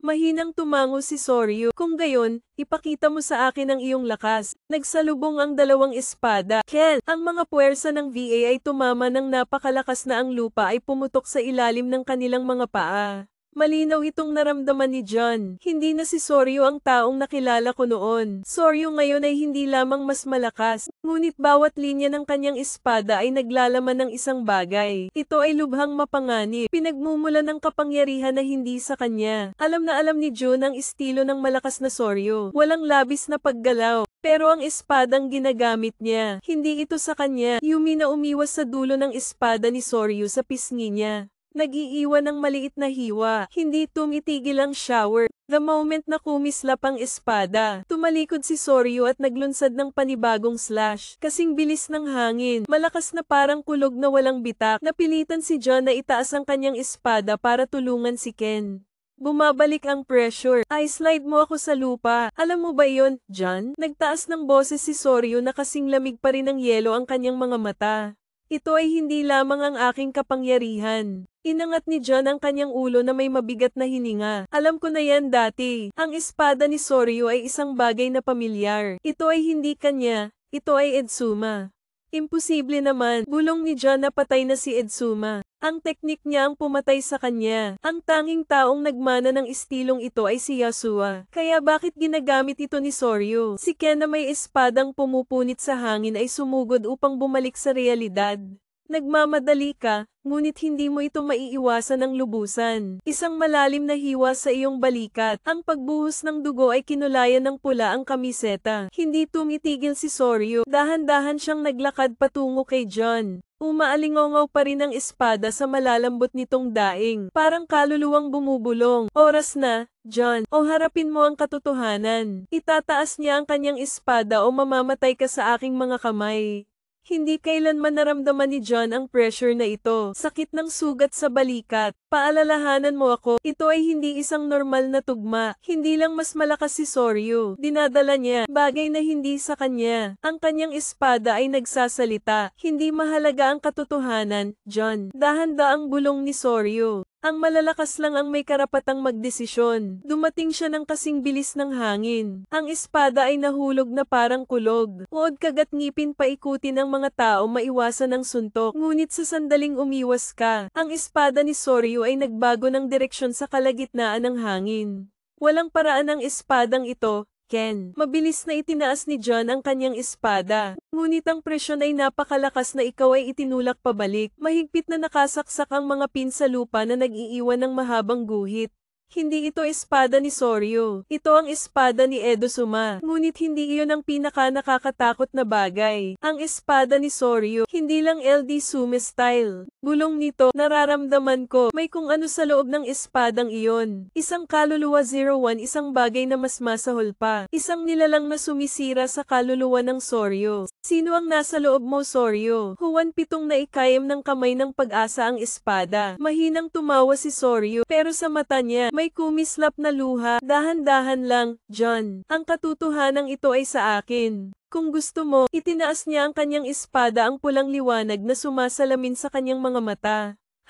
Mahinang tumango si Soryu. Kung gayon, ipakita mo sa akin ang iyong lakas. Nagsalubong ang dalawang espada. Ken, ang mga puwersa ng VA ay tumama ng napakalakas na ang lupa ay pumutok sa ilalim ng kanilang mga paa. Malinaw itong naramdaman ni John. Hindi na si Soryu ang taong nakilala ko noon. Soryu ngayon ay hindi lamang mas malakas, ngunit bawat linya ng kanyang espada ay naglalaman ng isang bagay. Ito ay lubhang mapanganib. Pinagmumulan ng kapangyarihan na hindi sa kanya. Alam na alam ni Jun ang estilo ng malakas na Soryu. Walang labis na paggalaw. Pero ang espadang ginagamit niya, hindi ito sa kanya. Yumi na umiwas sa dulo ng espada ni Soryu sa pisngi niya. Nag-iiwan ng maliit na hiwa. Hindi tumitigil ang shower. The moment na kumislap ang espada, tumalikod si Soryu at naglunsad ng panibagong slash. Kasing bilis ng hangin, malakas na parang kulog na walang bitak. Napilitan si John na itaas ang kanyang espada para tulungan si Ken. Bumabalik ang pressure. I-slide mo ako sa lupa. Alam mo ba yon, John? Nagtaas ng boses si Soryu na kasing lamig pa rin ng yelo ang kanyang mga mata. Ito ay hindi lamang ang aking kapangyarihan. Inangat ni John ang kanyang ulo na may mabigat na hininga. Alam ko na yan dati. Ang espada ni Soryu ay isang bagay na pamilyar. Ito ay hindi kanya. Ito ay Edsuma. Imposible naman. Bulong ni John na patay na si Edsuma. Ang teknik niya ang pumatay sa kanya. Ang tanging taong nagmana ng estilong ito ay si Yasuo. Kaya bakit ginagamit ito ni Soryu? Si Ken na may espadang pumupunit sa hangin ay sumugod upang bumalik sa realidad. Nagmamadali ka, ngunit hindi mo ito maiiwasan ng lubusan. Isang malalim na hiwa sa iyong balikat. Ang pagbuhos ng dugo ay kinulayan ng pula ang kamiseta. Hindi tumitigil si Soryu. Dahan-dahan siyang naglakad patungo kay John. Umaalingaw pa rin ang espada sa malalambot nitong daing. Parang kaluluwang bumubulong. Oras na, John. O harapin mo ang katotohanan. Itataas niya ang kanyang espada o mamamatay ka sa aking mga kamay. Hindi kailanman naramdaman ni John ang pressure na ito. Sakit ng sugat sa balikat. Paalalahanan mo ako, ito ay hindi isang normal na tugma. Hindi lang mas malakas si Soryu. Dinadala niya, bagay na hindi sa kanya. Ang kanyang espada ay nagsasalita. Hindi mahalaga ang katotohanan, John. Dahan-daang bulong ni Soryu. Ang malalakas lang ang may karapatang magdesisyon. Dumating siya ng kasing bilis ng hangin. Ang espada ay nahulog na parang kulog. Uod kagat ngipin paikutin ng mga tao maiwasan ang suntok. Ngunit sa sandaling umiwas ka, ang espada ni Soryu ay nagbago ng direksyon sa kalagitnaan ng hangin. Walang paraan ang espadang ito, Ken. Mabilis na itinaas ni John ang kanyang espada. Ngunit ang presyon ay napakalakas na ikaw ay itinulak pabalik. Mahigpit na nakasaksak ang mga pin sa lupa na nag-iiwan ng mahabang guhit. Hindi ito espada ni Soryu. Ito ang espada ni Edsuma. Ngunit hindi iyon ang pinaka nakakatakot na bagay. Ang espada ni Soryu, hindi lang LD Sume style. Bulong nito, nararamdaman ko, may kung ano sa loob ng espadang iyon. Isang kaluluwa 01, isang bagay na mas masahol pa. Isang nilalang na sumisira sa kaluluwa ng Soryu. Sino ang nasa loob mo, Soryu? Huwan pitong naikayam ng kamay ng pag-asa ang espada. Mahinang tumawa si Soryu, pero sa mata niya, may kumislap na luha. Dahan-dahan lang, John. Ang katotohanan ito ay sa akin. Kung gusto mo, itinaas niya ang kanyang espada ang pulang liwanag na sumasalamin sa kanyang mga mata.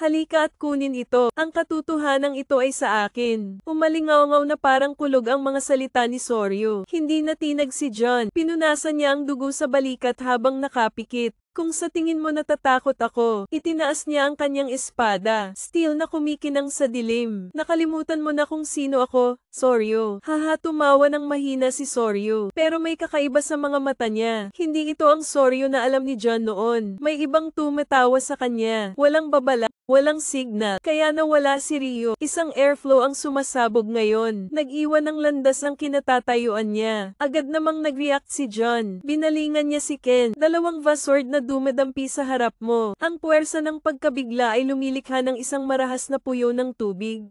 Halika at kunin ito. Ang katotohanan ito ay sa akin. Umalingaw-ngaw na parang kulog ang mga salita ni Soryu. Hindi natinag si John. Pinunasan niya ang dugo sa balikat habang nakapikit. Kung sa tingin mo natatakot ako, itinaas niya ang kanyang espada, steel na kumikinang sa dilim. Nakalimutan mo na kung sino ako, Soryu. Haha, tumawa ng mahina si Soryu. Pero may kakaiba sa mga mata niya. Hindi ito ang Soryu na alam ni John noon. May ibang tumatawa sa kanya. Walang babala, walang signal. Kaya nawala si Ryo. Isang airflow ang sumasabog ngayon. Nag-iwan ng landas ang kinatatayuan niya. Agad namang nag-react si John. Binalingan niya si Ken. Dalawang Vasword na dumadampi sa harap mo. Ang puwersa ng pagkabigla ay lumilikha ng isang marahas na puyo ng tubig.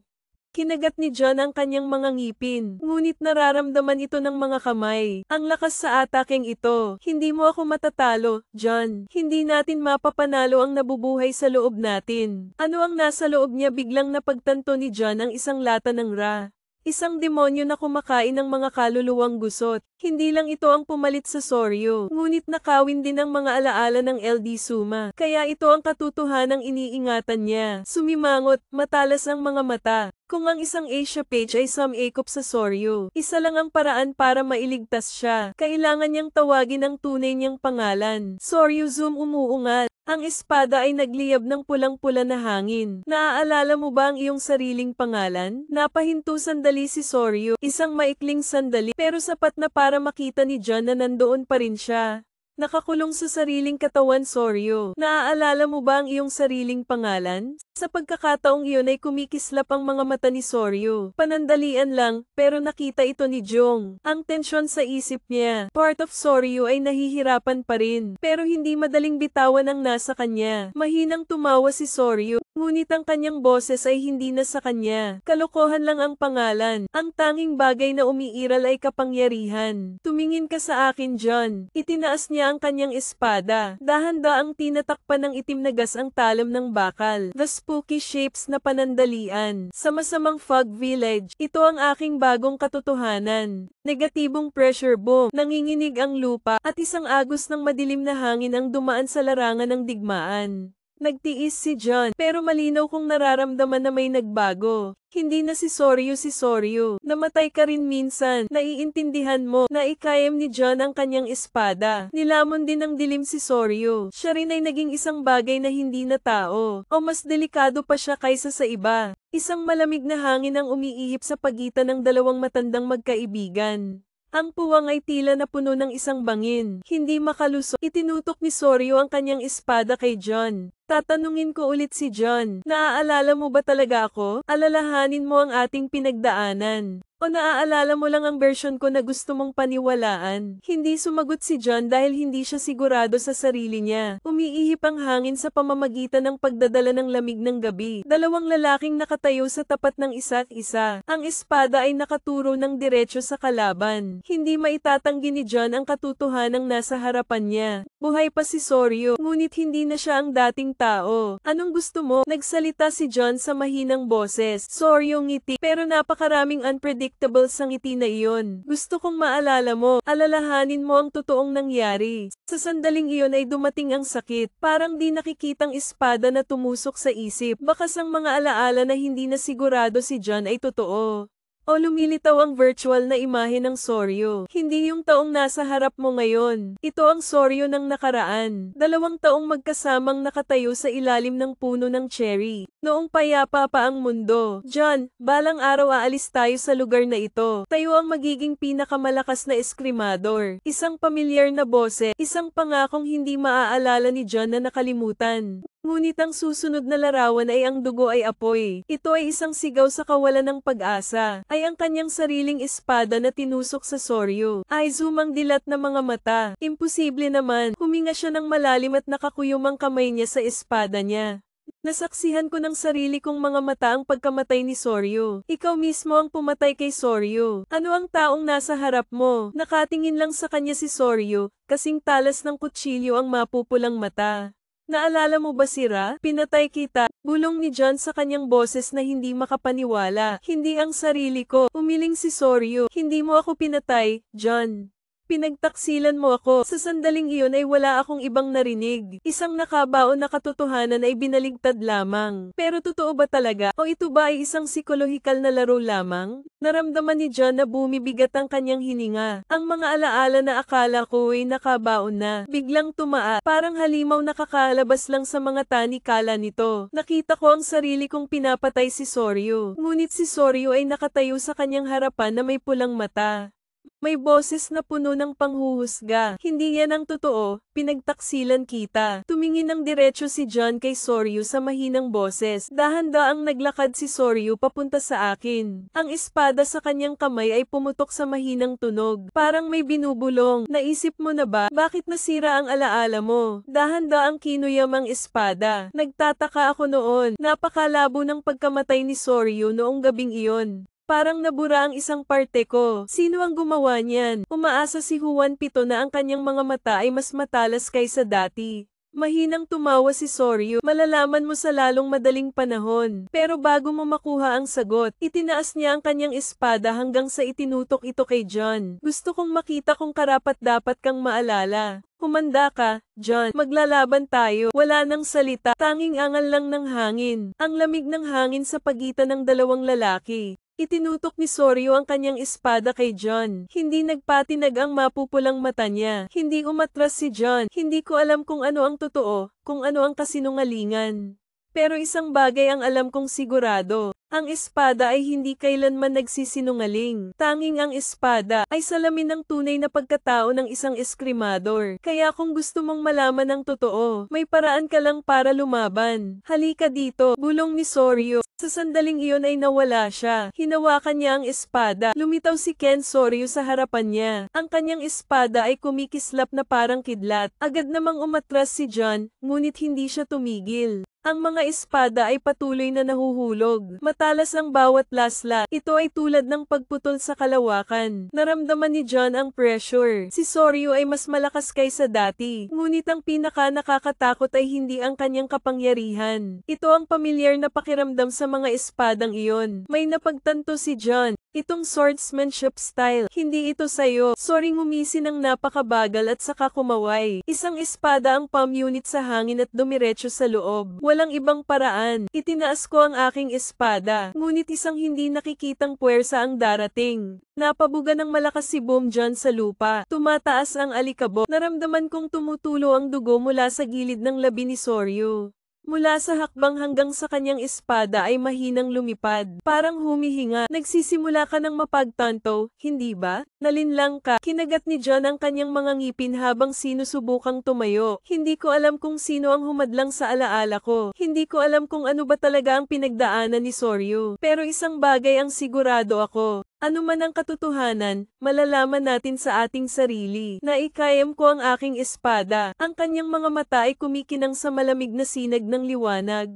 Kinagat ni John ang kanyang mga ngipin, ngunit nararamdaman ito ng mga kamay. Ang lakas sa atakeng ito. Hindi mo ako matatalo, John. Hindi natin mapapanalo ang nabubuhay sa loob natin. Ano ang nasa loob niya? Biglang napagtanto ni John ang isang lata ng Ra. Isang demonyo na kumakain ng mga kaluluwang gusot. Hindi lang ito ang pumalit sa Soryu, ngunit nakawin din ang mga alaala ng LD Suma. Kaya ito ang katotohanang iniingatan niya. Sumimangot, matalas ang mga mata. Kung ang isang Asia page ay sumikop sa Soryu, isa lang ang paraan para mailigtas siya. Kailangan niyang tawagin ang tunay niyang pangalan. Soryu Zoom umuungal. Ang espada ay nagliyab ng pulang-pula na hangin. Naaalala mo ba ang iyong sariling pangalan? Napahinto sandali si Soryu. Isang maikling sandali, pero sapat na para makita ni John na nandoon pa rin siya. Nakakulong sa sariling katawan, Soryu. Naaalala mo ba ang iyong sariling pangalan? Sa pagkakataong iyon ay kumikislap ang mga mata ni Soryu. Panandalian lang, pero nakita ito ni Jong. Ang tensyon sa isip niya. Part of Soryu ay nahihirapan pa rin, pero hindi madaling bitawan ang nasa kanya. Mahinang tumawa si Soryu, ngunit ang kanyang boses ay hindi na sa kanya. Kalokohan lang ang pangalan. Ang tanging bagay na umiiral ay kapangyarihan. Tumingin ka sa akin, John. Itinaas niya ang kanyang espada. Dahan-daang tinatakpan ng itim na gas ang talam ng bakal. The spooky shapes na panandalian. Sa masamang fog village, ito ang aking bagong katotohanan. Negatibong pressure boom, nanginginig ang lupa, at isang agos ng madilim na hangin ang dumaan sa larangan ng digmaan. Nagtiis si John, pero malinaw kong nararamdaman na may nagbago. Hindi na si Soryu. Namatay ka rin minsan. Naiintindihan mo na ikayam ni John ang kanyang espada. Nilamon din ng dilim si Soryu. Siya rin ay naging isang bagay na hindi na tao. O mas delikado pa siya kaysa sa iba. Isang malamig na hangin ang umiihip sa pagitan ng dalawang matandang magkaibigan. Ang puwang ay tila na puno ng isang bangin. Hindi makalusot. Itinutok ni Soryu ang kanyang espada kay John. Tatanungin ko ulit si John. Naaalala mo ba talaga ako? Alalahanin mo ang ating pinagdaanan. O naaalala mo lang ang version ko na gusto mong paniwalaan? Hindi sumagot si John dahil hindi siya sigurado sa sarili niya. Umiihip ang hangin sa pamamagitan ng pagdadala ng lamig ng gabi. Dalawang lalaking nakatayo sa tapat ng isa't isa. Ang espada ay nakaturo ng diretso sa kalaban. Hindi maitatanggi ni John ang katotohanang nasa harapan niya. Buhay pa si Soryu, ngunit hindi na siya ang dating tao. Anong gusto mo? Nagsalita si John sa mahinang boses. Soryu ngiti, pero napakaraming unpredictable sa ngiti na iyon. Gusto kong maalala mo, alalahanin mo ang totoong nangyari. Sa sandaling iyon ay dumating ang sakit. Parang di nakikitang espada na tumusok sa isip. Bakas ang mga alaala na hindi na sigurado si John ay totoo. O lumilitaw ang virtual na imahe ng Soryu. Hindi yung taong nasa harap mo ngayon. Ito ang Soryu ng nakaraan. 2 taong magkasamang nakatayo sa ilalim ng puno ng cherry. Noong payapa pa ang mundo. John, balang araw aalis tayo sa lugar na ito. Tayo ang magiging pinakamalakas na eskrimador. Isang pamilyar na boses. Isang pangakong hindi maaalala ni John na nakalimutan. Ngunit ang susunod na larawan ay ang dugo ay apoy. Ito ay isang sigaw sa kawalan ng pag-asa. Ay ang kanyang sariling espada na tinusok sa Soryu. Ay zoomang dilat na mga mata. Imposible naman. Huminga siya ng malalim at nakakuyom ang kamay niya sa espada niya. Nasaksihan ko ng sarili kong mga mata ang pagkamatay ni Soryu. Ikaw mismo ang pumatay kay Soryu. Ano ang taong nasa harap mo? Nakatingin lang sa kanya si Soryu, kasing talas ng kutsilyo ang mapupulang mata. Naalala mo ba si Ra? Pinatay kita. Bulong ni John sa kanyang boses na hindi makapaniwala. Hindi ang sarili ko. Umiling si Soryu. Hindi mo ako pinatay, John. Pinagtaksilan mo ako. Sa sandaling iyon ay wala akong ibang narinig. Isang nakabaon na katotohanan ay binaligtad lamang. Pero totoo ba talaga? O ito ba ay isang psikolohikal na laro lamang? Naramdaman ni John na bumibigat ang kanyang hininga. Ang mga alaala na akala ko ay nakabaon na, biglang tumaa. Parang halimaw nakakalabas lang sa mga tanikala nito. Nakita ko ang sarili kong pinapatay si Soryu. Ngunit si Soryu ay nakatayo sa kanyang harapan na may pulang mata. May boses na puno ng panghuhusga. Hindi yan ang totoo, pinagtaksilan kita. Tumingin ng diretso si John kay Soryu sa mahinang boses. Dahan-daang naglakad si Soryu papunta sa akin. Ang espada sa kanyang kamay ay pumutok sa mahinang tunog. Parang may binubulong. Naisip mo na ba, bakit nasira ang alaala mo? Dahan-daang kinuyam ang espada. Nagtataka ako noon. Napakalabo ng pagkamatay ni Soryu noong gabing iyon. Parang nabura ang isang parte ko. Sino ang gumawa niyan? Umaasa si Juan Pito na ang kanyang mga mata ay mas matalas kaysa dati. Mahinang tumawa si Soryu. Malalaman mo sa lalong madaling panahon. Pero bago mo makuha ang sagot, itinaas niya ang kanyang espada hanggang sa itinutok ito kay John. Gusto kong makita kung karapat-dapat kang maalala. Humanda ka, John. Maglalaban tayo. Wala nang salita. Tanging angal lang ng hangin. Ang lamig ng hangin sa pagitan ng dalawang lalaki. Itinutok ni Soryu ang kanyang espada kay John. Hindi nagpatinag ang mapupulang mata niya. Hindi umatras si John. Hindi ko alam kung ano ang totoo, kung ano ang kasinungalingan. Pero isang bagay ang alam kong sigurado. Ang espada ay hindi kailanman nagsisinungaling. Tanging ang espada ay salamin ng tunay na pagkatao ng isang eskrimador. Kaya kung gusto mong malaman ang totoo, may paraan ka lang para lumaban. Halika dito, bulong ni Soryu. Sa sandaling iyon ay nawala siya. Hinawakan niya ang espada. Lumitaw si Ken Soryu sa harapan niya. Ang kanyang espada ay kumikislap na parang kidlat. Agad namang umatras si John, ngunit hindi siya tumigil. Ang mga espada ay patuloy na nahuhulog. Matalas ang bawat lasla. Ito ay tulad ng pagputol sa kalawakan. Naramdaman ni John ang pressure. Si Soryu ay mas malakas kaysa dati. Ngunit ang pinaka nakakatakot ay hindi ang kanyang kapangyarihan. Ito ang pamilyar na pakiramdam sa mga espadang iyon. May napagtanto si John. Itong swordsmanship style, hindi ito sayo. Sorry, ngumisi ng napakabagal at saka kumaway. Isang espada ang palm unit sa hangin at dumiretso sa loob. Walang ibang paraan. Itinaas ko ang aking espada. Ngunit isang hindi nakikitang puwersa ang darating. Napabuga ng malakas si Boom John sa lupa. Tumataas ang alikabok. Naramdaman kong tumutulo ang dugo mula sa gilid ng labi ni Soryu. Mula sa hakbang hanggang sa kanyang espada ay mahinang lumipad. Parang humihinga. Nagsisimula ka ng mapagtanto, hindi ba? Nalinlang ka. Kinagat ni John ang kanyang mga ngipin habang sinusubukang tumayo. Hindi ko alam kung sino ang humadlang sa alaala ko. Hindi ko alam kung ano ba talaga ang pinagdaanan ni Soryu. Pero isang bagay ang sigurado ako. Ano man ang katotohanan, malalaman natin sa ating sarili. Naikayam ko ang aking espada. Ang kanyang mga mata ay kumikinang sa malamig na sinag ng liwanag.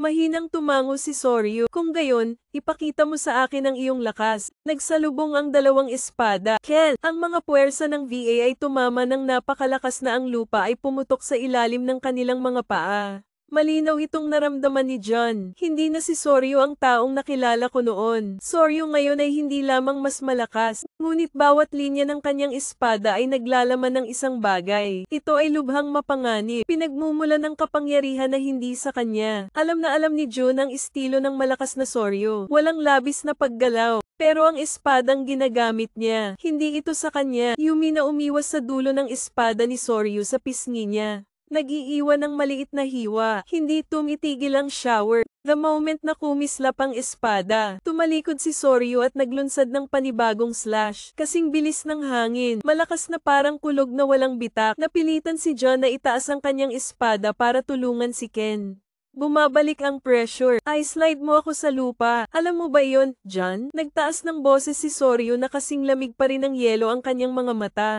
Mahinang tumango si Soryu. Kung gayon, ipakita mo sa akin ang iyong lakas. Nagsalubong ang dalawang espada. Ken, ang mga puwersa ng VA ay tumama ng napakalakas na ang lupa ay pumutok sa ilalim ng kanilang mga paa. Malinaw itong naramdaman ni John. Hindi na si Soryu ang taong nakilala ko noon. Soryu ngayon ay hindi lamang mas malakas, ngunit bawat linya ng kanyang espada ay naglalaman ng isang bagay. Ito ay lubhang mapanganib. Pinagmumula ng kapangyarihan na hindi sa kanya. Alam na alam ni John ang estilo ng malakas na Soryu. Walang labis na paggalaw. Pero ang espadang ginagamit niya, hindi ito sa kanya. Yumi na umiwas sa dulo ng espada ni Soryu sa pisngi niya. Nag-iiwan ng maliit na hiwa. Hindi tumitigil ang shower. The moment na kumislap ang espada, tumalikod si Soryu at naglunsad ng panibagong slash. Kasing bilis ng hangin, malakas na parang kulog na walang bitak. Napilitan si John na itaas ang kanyang espada para tulungan si Ken. Bumabalik ang pressure. I-slide mo ako sa lupa. Alam mo ba yon, John? Nagtaas ng boses si Soryu na kasing lamig pa rin ng yelo ang kanyang mga mata.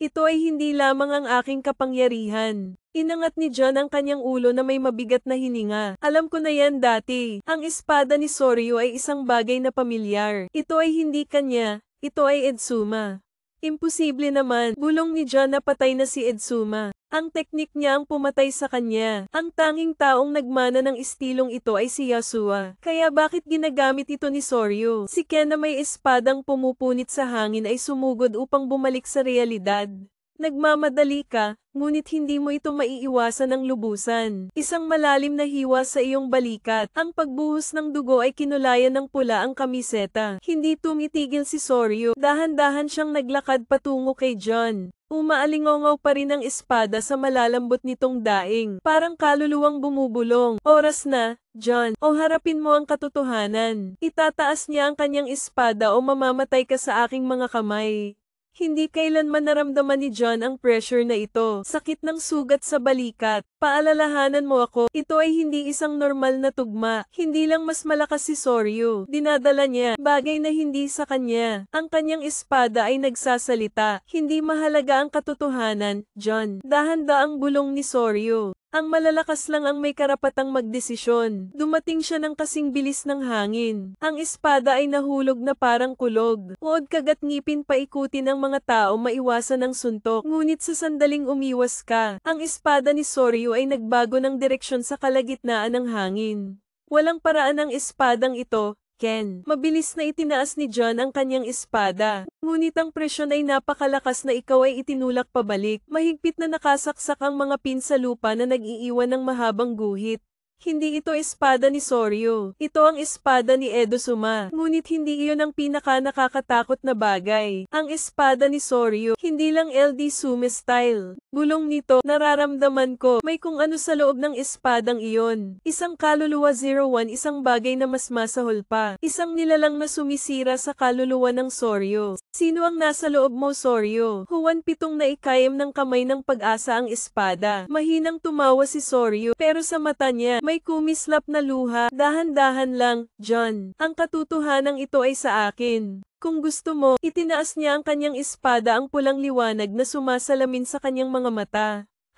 Ito ay hindi lamang ang aking kapangyarihan. Inangat ni John ang kanyang ulo na may mabigat na hininga. Alam ko na yan dati. Ang espada ni Soryu ay isang bagay na pamilyar. Ito ay hindi kanya, ito ay Edzuma. Imposible naman, bulong ni John na patay na si Edsuma. Ang teknik niya ang pumatay sa kanya. Ang tanging taong nagmana ng istilong ito ay si Yasuo. Kaya bakit ginagamit ito ni Soryu? Si Ken na may espadang pumupunit sa hangin ay sumugod upang bumalik sa realidad. Nagmamadali ka, ngunit hindi mo ito maiiwasan ng lubusan. Isang malalim na hiwa sa iyong balikat. Ang pagbuhos ng dugo ay kinulayan ng pula ang kamiseta. Hindi tumitigil si Soryu. Dahan-dahan siyang naglakad patungo kay John. Umaalingaw pa rin ang espada sa malalambot nitong daing. Parang kaluluwang bumubulong. Oras na, John. O harapin mo ang katotohanan. Itataas niya ang kanyang espada o mamamatay ka sa aking mga kamay. Hindi kailanman naramdaman ni John ang pressure na ito. Sakit ng sugat sa balikat. Paalalahanan mo ako, ito ay hindi isang normal na tugma. Hindi lang mas malakas si Soryu. Dinadala niya, bagay na hindi sa kanya. Ang kanyang espada ay nagsasalita. Hindi mahalaga ang katotohanan, John. Dahan-daang bulong ni Soryu. Ang malalakas lang ang may karapatang magdesisyon. Dumating siya ng kasing bilis ng hangin. Ang espada ay nahulog na parang kulog. Uod kagat ngipin paikutin ng mga tao maiwasan ang suntok. Ngunit sa sandaling umiwas ka, ang espada ni Soryu ay nagbago ng direksyon sa kalagitnaan ng hangin. Walang paraan ang espadang ito, Ken. Mabilis na itinaas ni John ang kanyang espada. Ngunit ang presyon ay napakalakas na ikaw ay itinulak pabalik. Mahigpit na nakasaksak ang mga pin sa lupa na nag-iiwan ng mahabang guhit. Hindi ito espada ni Soryu. Ito ang espada ni Edozuma. Ngunit hindi iyon ang pinaka-nakakatakot na bagay. Ang espada ni Soryu, hindi lang LD Sume style. Bulong nito, nararamdaman ko, may kung ano sa loob ng espadang iyon. Isang kaluluwa 01, isang bagay na mas masahol pa. Isang nilalang na sumisira sa kaluluwa ng Soryu. Sino ang nasa loob mo, Soryu? Huwan pitong naikayam ng kamay ng pag-asa ang espada. Mahinang tumawa si Soryu, pero sa mata niya, may kumislap na luha. Dahan-dahan lang, John. Ang katotohanan ito ay sa akin. Kung gusto mo, itinaas niya ang kanyang espada ang pulang liwanag na sumasalamin sa kanyang mga mata.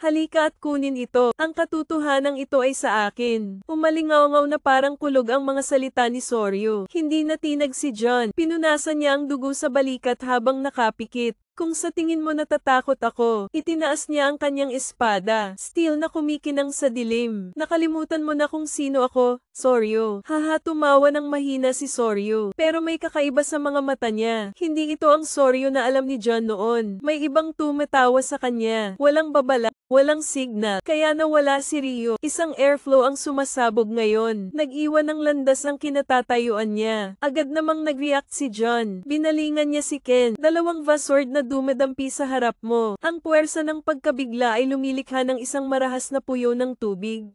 Halika at kunin ito. Ang katotohanan ito ay sa akin. Umalingaw-ngaw na parang kulog ang mga salita ni Soryu. Hindi natinag si John. Pinunasan niya ang dugo sa balikat habang nakapikit. Kung sa tingin mo natatakot ako, itinaas niya ang kanyang espada. Steel na kumikinang sa dilim. Nakalimutan mo na kung sino ako, Soryu. Haha, tumawa ng mahina si Soryu. Pero may kakaiba sa mga mata niya. Hindi ito ang Soryu na alam ni John noon. May ibang tumatawa sa kanya. Walang babala, walang signal. Kaya nawala si Ryo. Isang airflow ang sumasabog ngayon. Nag-iwan ng landas ang kinatatayuan niya. Agad namang nag-react si John. Binalingan niya si Ken. Dalawang Vasword na dumadampi sa harap mo. Ang puwersa ng pagkabigla ay lumilikha ng isang marahas na puyo ng tubig.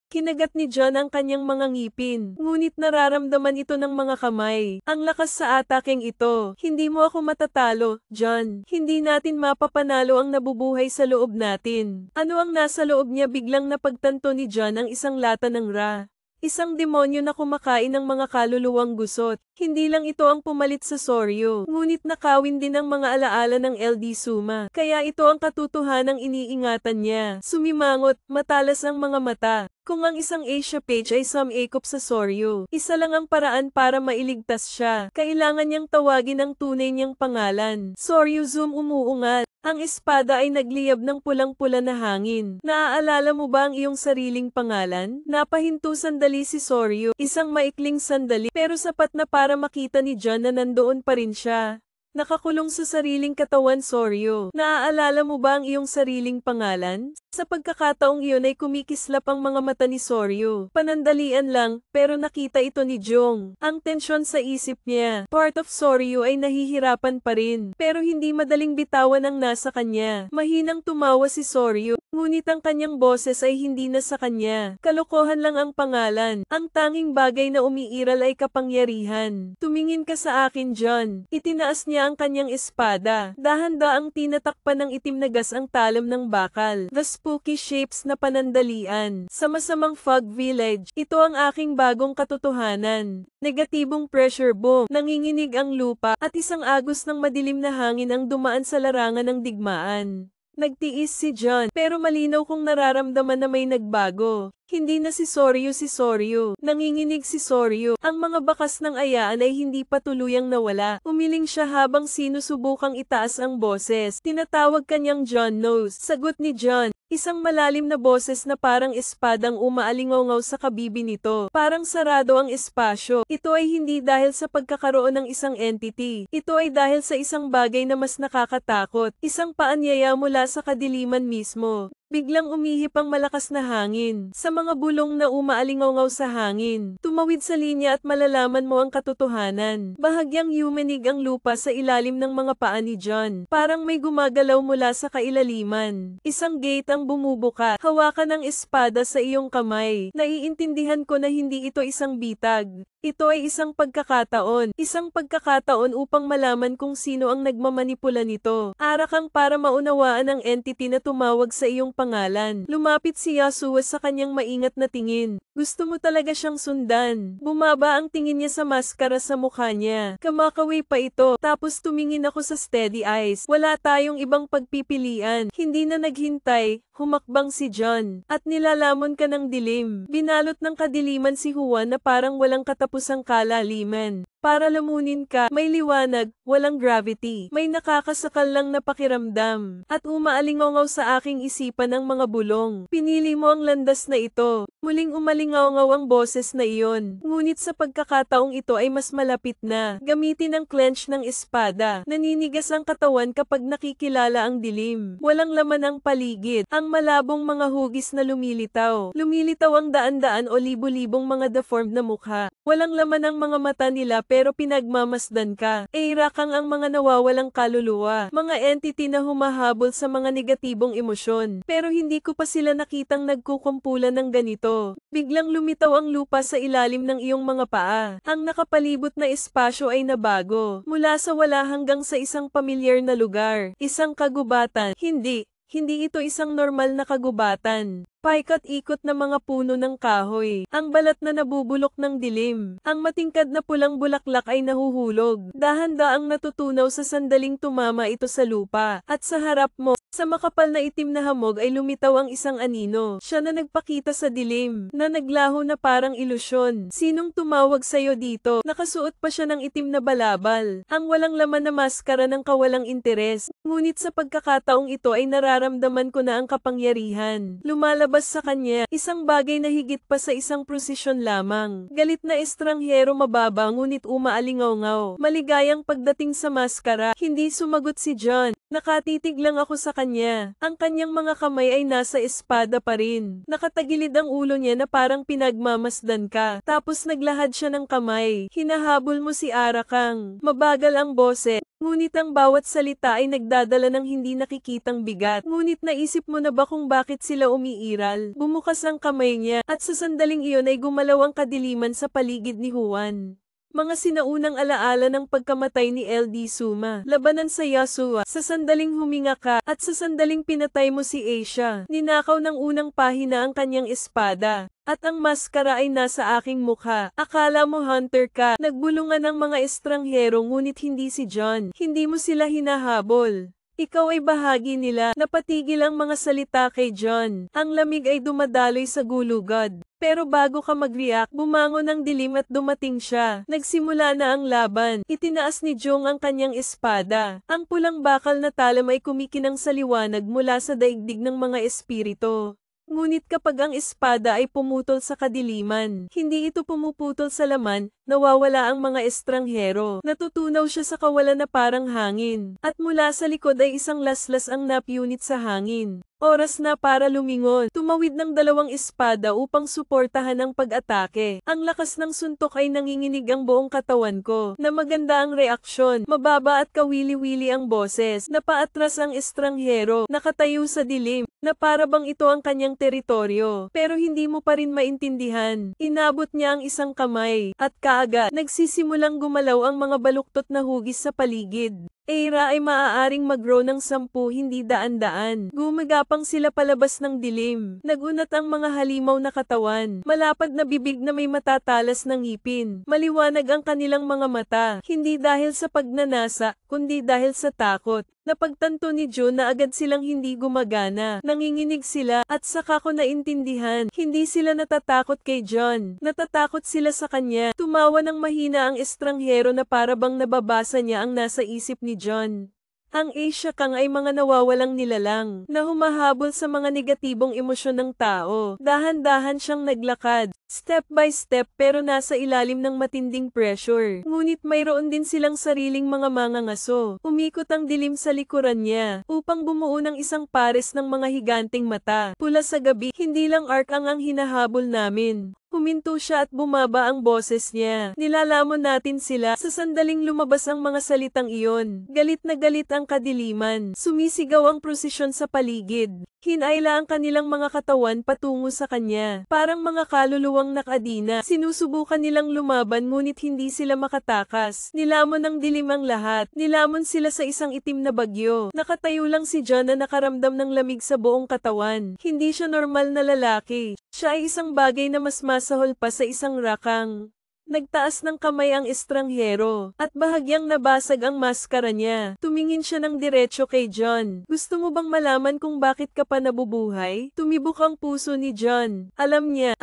Kinagat ni John ang kanyang mga ngipin, ngunit nararamdaman ito ng mga kamay. Ang lakas sa atakeng ito. Hindi mo ako matatalo, John. Hindi natin mapapanalo ang nabubuhay sa loob natin. Ano ang nasa loob niya? Biglang napagtanto ni John ang isang lata ng Ra. Isang demonyo na kumakain ng mga kaluluwang gusot. Hindi lang ito ang pumalit sa Soryu, ngunit nakawin din ang mga alaala ng LD Suma. Kaya ito ang katotohanang iniingatan niya. Sumimangot, matalas ang mga mata. Kung ang isang Asia page ay sumikop sa Soryu, isa lang ang paraan para mailigtas siya. Kailangan niyang tawagin ang tunay niyang pangalan. Soryu Zoom umuungal. Ang espada ay nagliyab ng pulang-pula na hangin. Naaalala mo ba ang iyong sariling pangalan? Napahinto sandali si Soryu. Isang maikling sandali, pero sapat na para makita ni John na nandoon pa rin siya. Nakakulong sa sariling katawan, Soryu. Naaalala mo ba ang iyong sariling pangalan? Sa pagkakataong iyon ay kumikislap ang mga mata ni Soryu. Panandalian lang, pero nakita ito ni Jong. Ang tensyon sa isip niya. Part of Soryu ay nahihirapan pa rin, pero hindi madaling bitawan ang nasa kanya. Mahinang tumawa si Soryu, ngunit ang kanyang boses ay hindi na sa kanya. Kalokohan lang ang pangalan. Ang tanging bagay na umiiral ay kapangyarihan. Tumingin ka sa akin, John. Itinaas niya ang kanyang espada. Dahan-daang tinatakpan ng itim na gas ang talam ng bakal. The spooky shapes na panandalian. Sa masamang fog village, ito ang aking bagong katotohanan. Negatibong pressure boom, nanginginig ang lupa, at isang agos ng madilim na hangin ang dumaan sa larangan ng digmaan. Nagtiis si John, pero malinaw kong nararamdaman na may nagbago. Hindi na si Soryu. Nanginginig si Soryu. Ang mga bakas ng ayaan ay hindi pa tuluyang nawala. Umiling siya habang sinusubukang itaas ang boses. Tinatawag kanyang John Knows. Sagot ni John. Isang malalim na boses na parang espadang umaalingaw sa kabibi nito. Parang sarado ang espasyo. Ito ay hindi dahil sa pagkakaroon ng isang entity. Ito ay dahil sa isang bagay na mas nakakatakot. Isang paanyaya mula sa kadiliman mismo. Biglang umihip ang malakas na hangin. Sa mga bulong na umaalingaw sa hangin. Tumawid sa linya at malalaman mo ang katotohanan. Bahagyang yumanig ang lupa sa ilalim ng mga paa ni John. Parang may gumagalaw mula sa kailaliman. Isang gate ang bumubuka. Hawakan ang espada sa iyong kamay. Naiintindihan ko na hindi ito isang bitag. Ito ay isang pagkakataon. Isang pagkakataon upang malaman kung sino ang nagmamanipula nito. Ara kang para maunawaan ang entity na tumawag sa iyong pangalan. Lumapit si Yasuo sa kanyang maingat na tingin. Gusto mo talaga siyang sundan. Bumaba ang tingin niya sa maskara sa mukha niya. Kamakaway pa ito. Tapos tumingin ako sa steady eyes. Wala tayong ibang pagpipilian. Hindi na naghintay. Humakbang si John. At nilalamon ka ng dilim. Binalot ng kadiliman si Juan na parang walang katapusang kalaliman. Para lamunin ka, may liwanag, walang gravity. May nakakasakal lang na pakiramdam. At umaalingaw sa aking isipan ang mga bulong. Pinili mo ang landas na ito. Muling umalingaw ang boses na iyon. Ngunit sa pagkakataong ito ay mas malapit na. Gamitin ang clench ng espada. Naninigas ang katawan kapag nakikilala ang dilim. Walang laman ang paligid. Ang malabong mga hugis na lumilitaw. Lumilitaw ang daan-daan o libu-libong mga deformed na mukha. Walang laman ang mga mata nila pero pinagmamasdan ka. Eirakang ang mga nawawalang kaluluwa. Mga entity na humahabol sa mga negatibong emosyon. Pero hindi ko pa sila nakitang nagkukumpulan ng ganito. Biglang lumitaw ang lupa sa ilalim ng iyong mga paa. Ang nakapalibot na espasyo ay nabago. Mula sa wala hanggang sa isang pamilyar na lugar. Isang kagubatan. Hindi ito isang normal na kagubatan. Paikat-ikot na mga puno ng kahoy. Ang balat na nabubulok ng dilim. Ang matingkad na pulang bulaklak ay nahuhulog. Dahan-daang natutunaw sa sandaling tumama ito sa lupa. At sa harap mo, sa makapal na itim na hamog ay lumitaw ang isang anino. Siya na nagpakita sa dilim, na naglaho na parang ilusyon. Sinong tumawag sa'yo dito? Nakasuot pa siya ng itim na balabal. Ang walang laman na maskara ng kawalang interes. Ngunit sa pagkakataong ito ay nararamdaman ko na ang kapangyarihan. Lumalabas sa kanya, isang bagay na higit pa sa isang prosesyon lamang. Galit na estranghero mababa ngunit umaalingaw-ngaw. Maligayang pagdating sa maskara, hindi sumagot si John. Nakatitig lang ako sa kanya. Ang kanyang mga kamay ay nasa espada pa rin. Nakatagilid ang ulo niya na parang pinagmamasdan ka. Tapos naglahad siya ng kamay. Hinahabol mo si Arakang. Mabagal ang boses. Ngunit ang bawat salita ay nagdadala ng hindi nakikitang bigat. Ngunit naisip mo na ba kung bakit sila umiiral? Bumukas ang kamay niya at sa sandaling iyon ay gumalaw ang kadiliman sa paligid ni Juan. Mga sinaunang alaala ng pagkamatay ni LD Suma. Labanan sa Yasuo. Sa sandaling huminga ka at sa sandaling pinatay mo si Asia. Ninakaw ng unang pahina ang kanyang espada. At ang maskara ay nasa aking mukha. Akala mo hunter ka. Nagbulungan ng mga estranghero ngunit hindi si John. Hindi mo sila hinahabol. Ikaw ay bahagi nila. Napatigil ang mga salita kay John. Ang lamig ay dumadaloy sa gulugod. Pero bago ka mag-react, bumangon ang dilim at dumating siya. Nagsimula na ang laban. Itinaas ni Jong ang kanyang espada. Ang pulang bakal na talam ay kumikinang sa liwanag mula sa daigdig ng mga espiritu. Ngunit kapag ang espada ay pumutol sa kadiliman, hindi ito pumuputol sa laman, nawawala ang mga estranghero. Natutunaw siya sa kawalan na parang hangin. At mula sa likod ay isang laslas ang napunit sa hangin. Oras na para lumingon. Tumawid ng dalawang espada upang suportahan ang pag-atake. Ang lakas ng suntok ay nanginginig ang buong katawan ko. Na maganda ang reaksyon. Mababa at kawili-wili ang boses. Napaatras ang estranghero. Nakatayo sa dilim. Na para bang ito ang kanyang teritoryo. Pero hindi mo pa rin maintindihan. Inabot niya ang isang kamay. At kaagad, nagsisimulang gumalaw ang mga baluktot na hugis sa paligid. era ay maaaring mag-grow ng 10 hindi daan-daan. Gumagapang sila palabas ng dilim. Nagunat ang mga halimaw na katawan. Malapad na bibig na may matatalas ng ngipin. Maliwanag ang kanilang mga mata. Hindi dahil sa pagnanasa, kundi dahil sa takot. Napagtanto ni June na agad silang hindi gumagana. Nanginginig sila at saka ko naintindihan. Hindi sila natatakot kay John. Natatakot sila sa kanya. Tumawa ng mahina ang estranghero na para bang nababasa niya ang nasa isip ni John. Ang Asia Kang ay mga nawawalang nilalang na humahabol sa mga negatibong emosyon ng tao. Dahan-dahan siyang naglakad, step by step pero nasa ilalim ng matinding pressure. Ngunit mayroon din silang sariling mga mangangaso. Umikot ang dilim sa likuran niya upang bumuo ng isang pares ng mga higanting mata. Pula sa gabi, hindi lang arc ang hinahabol namin. Huminto siya at bumaba ang boses niya. Nilalamon natin sila. Sa sandaling lumabas ang mga salitang iyon. Galit na galit ang kadiliman. Sumisigaw ang prosesyon sa paligid. Hinayla ang kanilang mga katawan patungo sa kanya. Parang mga kaluluwang nakadina. Sinusubukan nilang lumaban ngunit hindi sila makatakas. Nilamon ng dilim ang lahat. Nilamon sila sa isang itim na bagyo. Nakatayo lang si John na nakaramdam ng lamig sa buong katawan. Hindi siya normal na lalaki. Siya ay isang bagay na mas masahol pa sa isang rakang. Nagtaas ng kamay ang estranghero, at bahagyang nabasag ang maskara niya. Tumingin siya ng diretso kay John. Gusto mo bang malaman kung bakit ka pa nabubuhay? Tumibok ang puso ni John. Alam niya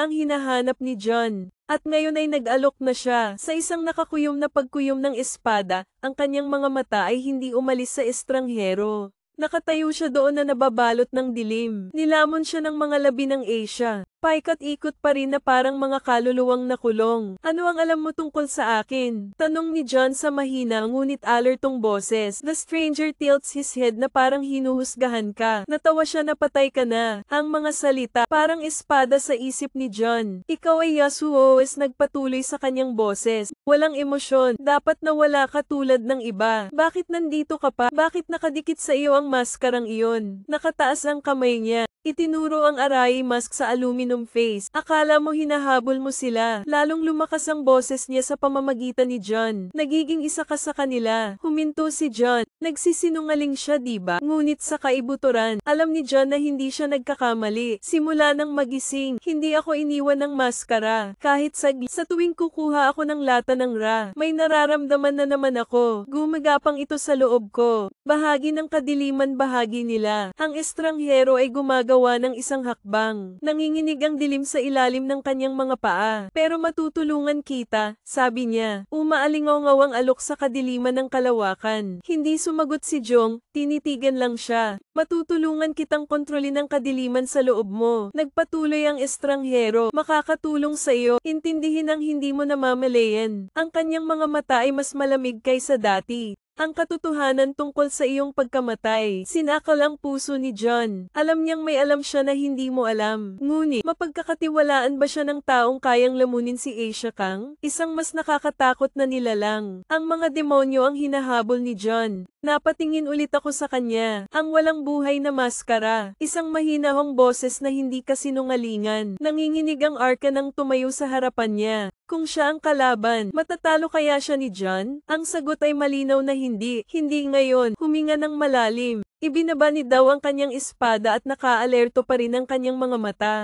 ang hinahanap ni John. At ngayon ay nag-alok na siya. Sa isang nakakuyom na pagkuyom ng espada, ang kanyang mga mata ay hindi umalis sa estranghero. Nakatayo siya doon na nababalot ng dilim. Nilamon siya ng mga labi ng Asia. Paikat-ikot pa rin na parang mga kaluluwang nakulong. Ano ang alam mo tungkol sa akin? Tanong ni John sa mahina ngunit alertong boses. The stranger tilts his head na parang hinuhusgahan ka. Natawa siya na patay ka na. Ang mga salita parang espada sa isip ni John. Ikaw ay Yasuo nagpatuloy sa kanyang boses. Walang emosyon. Dapat na wala ka tulad ng iba. Bakit nandito ka pa? Bakit nakadikit sa iyo ang maskarang iyon? Nakataas ang kamay niya. Itinuro ang Arai mask sa aluminum face. Akala mo hinahabol mo sila. Lalong lumakas ang boses niya sa pamamagitan ni John. Nagiging isa ka sa kanila. Huminto si John. Nagsisinungaling siya, diba? Ngunit sa kaibuturan, alam ni John na hindi siya nagkakamali. Simula nang magising, hindi ako iniwan ng maskara. Kahit saglit, sa tuwing kukuha ako ng lata ng Ra, may nararamdaman na naman ako. Gumagapang ito sa loob ko. Bahagi ng kadiliman bahagi nila. Ang estranghero ay gumagawa ng isang hakbang. Nanginginig ang dilim sa ilalim ng kanyang mga paa. Pero matutulungan kita, sabi niya. Umaalingaw-ngaw ang alok sa kadiliman ng kalawakan. Hindi sumagot si Jong, tinitigan lang siya. Matutulungan kitang kontrolin ang kadiliman sa loob mo. Nagpatuloy ang estranghero. Makakatulong sa iyo. Intindihin ang hindi mo namamalayan. Ang kanyang mga mata ay mas malamig kaysa dati. Ang katotohanan tungkol sa iyong pagkamatay. Sinakal ang puso ni John. Alam niyang may alam siya na hindi mo alam. Ngunit, mapagkakatiwalaan ba siya ng taong kayang lamunin si Asia Kang? Isang mas nakakatakot na nilalang. Ang mga demonyo ang hinahabol ni John. Napatingin ulit ako sa kanya. Ang walang buhay na maskara. Isang mahinahong boses na hindi kasinungalingan. Nanginginig ang arka nang tumayo sa harapan niya. Kung siya ang kalaban, matatalo kaya siya ni John? Ang sagot ay malinaw na hindi. Hindi ngayon. Huminga ng malalim. Ibinabani daw ang kanyang espada at nakaalerto pa rin ang kanyang mga mata.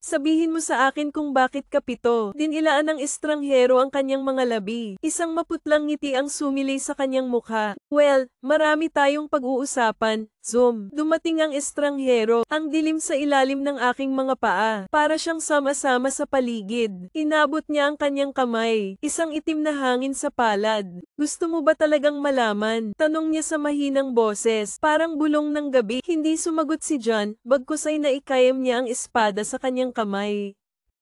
Sabihin mo sa akin kung bakit kapito. Dinilaan ng estranghero ang kanyang mga labi. Isang maputlang ngiti ang sumilay sa kanyang mukha. Well, marami tayong pag-uusapan. Zoom. Dumating ang estranghero. Ang dilim sa ilalim ng aking mga paa. Para siyang sama-sama sa paligid. Inabot niya ang kanyang kamay. Isang itim na hangin sa palad. Gusto mo ba talagang malaman? Tanong niya sa mahinang boses. Parang bulong ng gabi. Hindi sumagot si John. Bagkus ay naikayam niya ang espada sa kanyang kamay.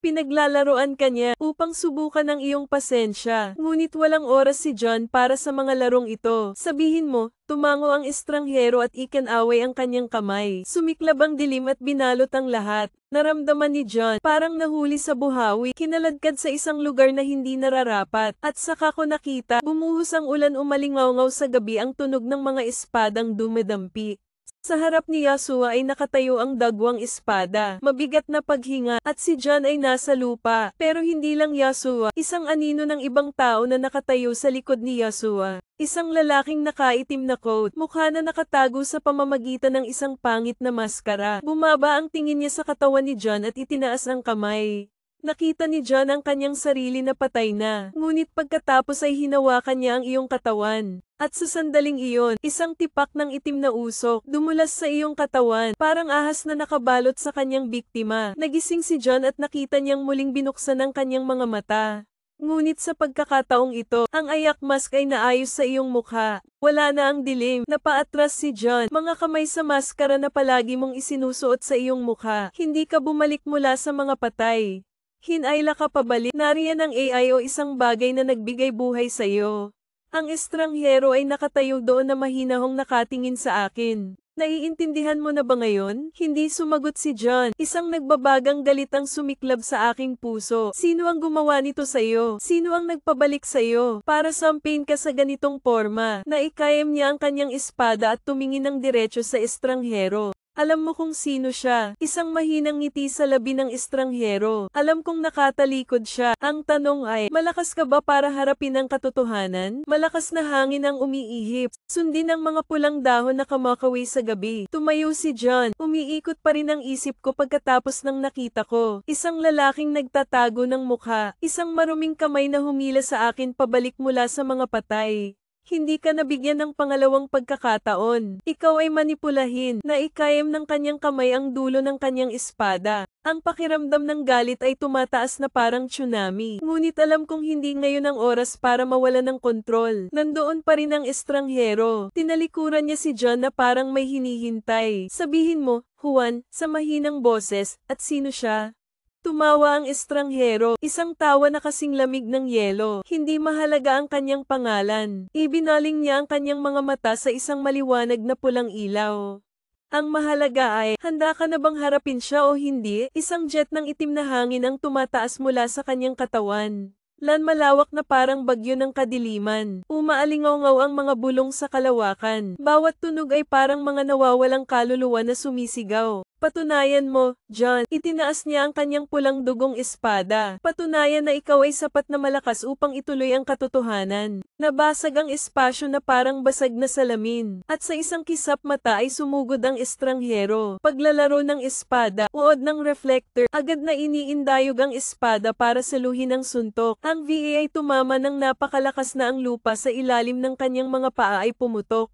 Pinaglalaroan ka niya upang subukan ang iyong pasensya. Ngunit walang oras si John para sa mga larong ito. Sabihin mo, tumango ang estranghero at ikinaway ang kanyang kamay. Sumiklab ang dilim at binalot ang lahat. Naramdaman ni John, parang nahuli sa buhawi, kinaladkad sa isang lugar na hindi nararapat. At saka ko nakita, bumuhos ang ulan umalingaw-ngaw sa gabi ang tunog ng mga espadang dumedampi. Sa harap ni Yasuo ay nakatayo ang dagwang espada, mabigat na paghinga, at si John ay nasa lupa. Pero hindi lang Yasuo, isang anino ng ibang tao na nakatayo sa likod ni Yasuo. Isang lalaking nakaitim na coat, mukha na nakatago sa pamamagitan ng isang pangit na maskara. Bumaba ang tingin niya sa katawan ni John at itinaas ang kamay. Nakita ni John ang kanyang sarili na patay na, ngunit pagkatapos ay hinawakan niya ang iyong katawan. At sa sandaling iyon, isang tipak ng itim na usok, dumulas sa iyong katawan, parang ahas na nakabalot sa kanyang biktima. Nagising si John at nakita niyang muling binuksan ang kanyang mga mata. Ngunit sa pagkakataong ito, ang ayak mask ay naayos sa iyong mukha. Wala na ang dilim, napaatras si John, mga kamay sa maskara na palagi mong isinusuot sa iyong mukha. Hindi ka bumalik mula sa mga patay. Hinayla ka pabalik, nariyan ang AI o isang bagay na nagbigay buhay sa iyo. Ang estranghero ay nakatayo doon na mahinahong nakatingin sa akin. Naiintindihan mo na ba ngayon? Hindi sumagot si John. Isang nagbabagang galit ang sumiklab sa aking puso. Sino ang gumawa nito sa iyo? Sino ang nagpabalik sa iyo? Para sampain ka sa ganitong forma. Naikayam niya ang kanyang espada at tumingin ng diretso sa estranghero. Alam mo kung sino siya, isang mahinang ngiti sa labi ng estranghero. Alam kong nakatalikod siya. Ang tanong ay, malakas ka ba para harapin ang katotohanan? Malakas na hangin ang umiihip. Sundin ang mga pulang dahon na kamakawi sa gabi. Tumayo si John. Umiikot pa rin ang isip ko pagkatapos ng nakita ko. Isang lalaking nagtatago ng mukha. Isang maruming kamay na humila sa akin pabalik mula sa mga patay. Hindi ka nabigyan ng pangalawang pagkakataon. Ikaw ay manipulahin. Naikayam ng kanyang kamay ang dulo ng kanyang espada. Ang pakiramdam ng galit ay tumataas na parang tsunami. Ngunit alam kong hindi ngayon ang oras para mawala ng kontrol. Nandoon pa rin ang estranghero. Tinalikuran niya si John na parang may hinihintay. Sabihin mo, Juan, sa mahinang boses, at sino siya? Tumawa ang estranghero, isang tawa na kasing lamig ng yelo. Hindi mahalaga ang kanyang pangalan. Ibinaling niya ang kanyang mga mata sa isang maliwanag na pulang ilaw. Ang mahalaga ay, handa ka na bang harapin siya o hindi? Isang jet ng itim na hangin ang tumataas mula sa kanyang katawan. Malawak na parang bagyo ng kadiliman. Umaalingaw-ngaw ang mga bulong sa kalawakan. Bawat tunog ay parang mga nawawalang kaluluwa na sumisigaw. Patunayan mo, John. Itinaas niya ang kanyang pulang dugong espada. Patunayan na ikaw ay sapat na malakas upang ituloy ang katotohanan. Nabasag ang espasyo na parang basag na salamin. At sa isang kisap mata ay sumugod ang estranghero. Paglalaro ng espada, uod ng reflector, agad na iniindayog ang espada para saluhin ang suntok. Ang VA ay tumama ng napakalakas na ang lupa sa ilalim ng kanyang mga paa ay pumutok.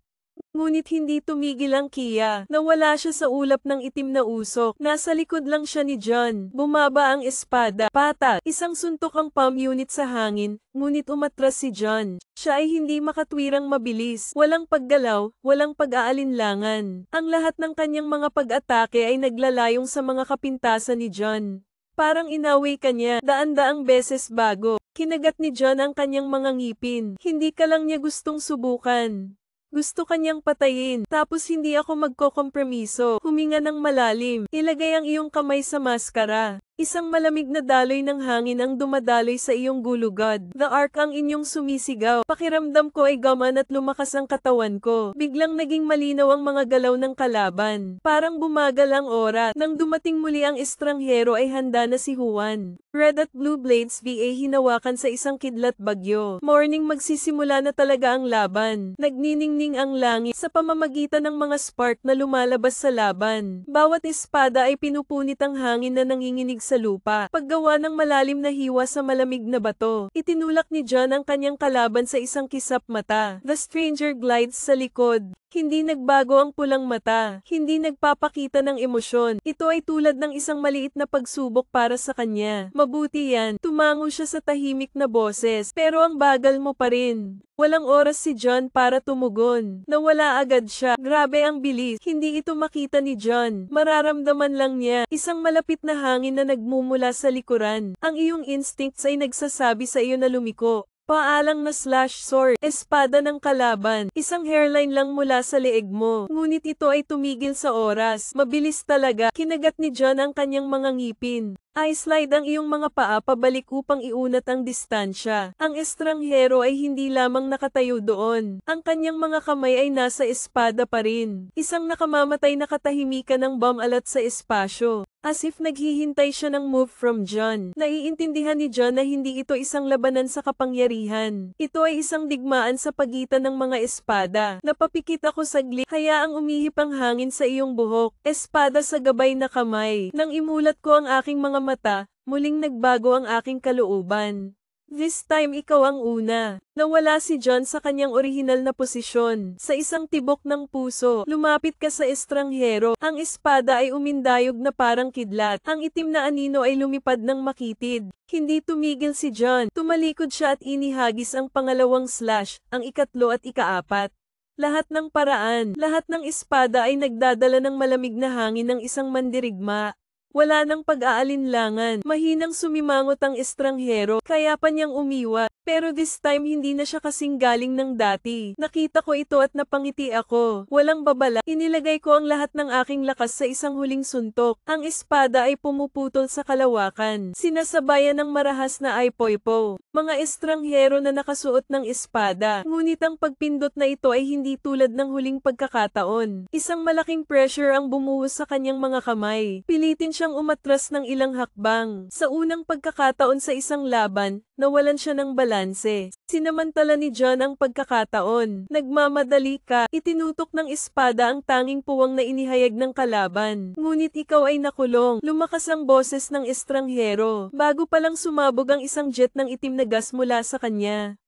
Ngunit hindi tumigil ang Kia. Nawala siya sa ulap ng itim na usok. Nasa likod lang siya ni John. Bumaba ang espada. Pata. Isang suntok ang palm unit sa hangin. Ngunit umatras si John. Siya ay hindi makatwirang mabilis. Walang paggalaw, walang pag-aalinlangan. Ang lahat ng kanyang mga pag-atake ay naglalayong sa mga kapintasan ni John. Parang inaway ka niya, daan-daang beses bago. Kinagat ni John ang kanyang mga ngipin. Hindi ka lang niya gustong subukan. Gusto kanyang patayin, tapos hindi ako magkokompromiso. Huminga ng malalim. Ilagay ang iyong kamay sa maskara. Isang malamig na daloy ng hangin ang dumadaloy sa iyong gulugod. The Ark ang inyong sumisigaw. Pakiramdam ko ay gaman at lumakas ang katawan ko. Biglang naging malinaw ang mga galaw ng kalaban. Parang bumagal ang oras. Nang dumating muli ang estranghero ay handa na si Juan. Red at Blue Blades VA hinawakan sa isang kidlat bagyo. Morning magsisimula na talaga ang laban. Nagniningning ang langit sa pamamagitan ng mga spark na lumalabas sa laban. Bawat espada ay pinupunit ang hangin na nanginginig sa lupa. Paggawa ng malalim na hiwa sa malamig na bato. Itinulak ni John ang kanyang kalaban sa isang kisap mata. The stranger glides sa likod. Hindi nagbago ang pulang mata. Hindi nagpapakita ng emosyon. Ito ay tulad ng isang maliit na pagsubok para sa kanya. Mabuti yan. Tumango siya sa tahimik na boses. Pero ang bagal mo pa rin. Walang oras si John para tumugon. Nawala agad siya. Grabe ang bilis. Hindi ito makita ni John. Mararamdaman lang niya. Isang malapit na hangin na nagmumula sa likuran. Ang iyong instincts ay nagsasabi sa iyo na lumiko. Paalang na slash sword, espada ng kalaban, isang hairline lang mula sa leeg mo. Ngunit ito ay tumigil sa oras. Mabilis talaga, kinagat ni John ang kanyang mga ngipin. I-slide ang iyong mga paa pabalik upang iunat ang distansya. Ang estranghero ay hindi lamang nakatayo doon. Ang kanyang mga kamay ay nasa espada pa rin. Isang nakamamatay na katahimikan ng bumalat sa espasyo. As if naghihintay siya ng move from John. Naiintindihan ni John na hindi ito isang labanan sa kapangyarihan. Ito ay isang digmaan sa pagitan ng mga espada. Napapikit ako saglit, hayaang umihip ang hangin sa iyong buhok. Espada sa gabay na kamay. Nang imulat ko ang aking mga mata, muling nagbago ang aking kalooban. This time ikaw ang una. Nawala si John sa kanyang orihinal na posisyon. Sa isang tibok ng puso, lumapit ka sa estranghero. Ang espada ay umindayog na parang kidlat. Ang itim na anino ay lumipad ng makitid. Hindi tumigil si John. Tumalikod siya at inihagis ang pangalawang slash, ang ikatlo at ikaapat. Lahat ng paraan, lahat ng espada ay nagdadala ng malamig na hangin ng isang mandirigma. Wala nang pag-aalinlangan. Mahinang sumimangot ang estranghero, kaya pa niyang umiwa. Pero this time hindi na siya kasing galing ng dati. Nakita ko ito at napangiti ako. Walang babala. Inilagay ko ang lahat ng aking lakas sa isang huling suntok. Ang espada ay pumuputol sa kalawakan. Sinasabayan ng marahas na aypoypo. Mga estranghero na nakasuot ng espada. Ngunit ang pagpindot na ito ay hindi tulad ng huling pagkakataon. Isang malaking pressure ang bumuhos sa kanyang mga kamay. Pilitin siyang umatras ng ilang hakbang. Sa unang pagkakataon sa isang laban, nawalan siya ng balanse. Sinamantala ni John ang pagkakataon. Nagmamadali ka. Itinutok ng espada ang tanging puwang na inihayag ng kalaban. Ngunit ikaw ay nakulong. Lumakas ang boses ng estranghero. Bago palang sumabog ang isang jet ng itim na gas mula sa kanya.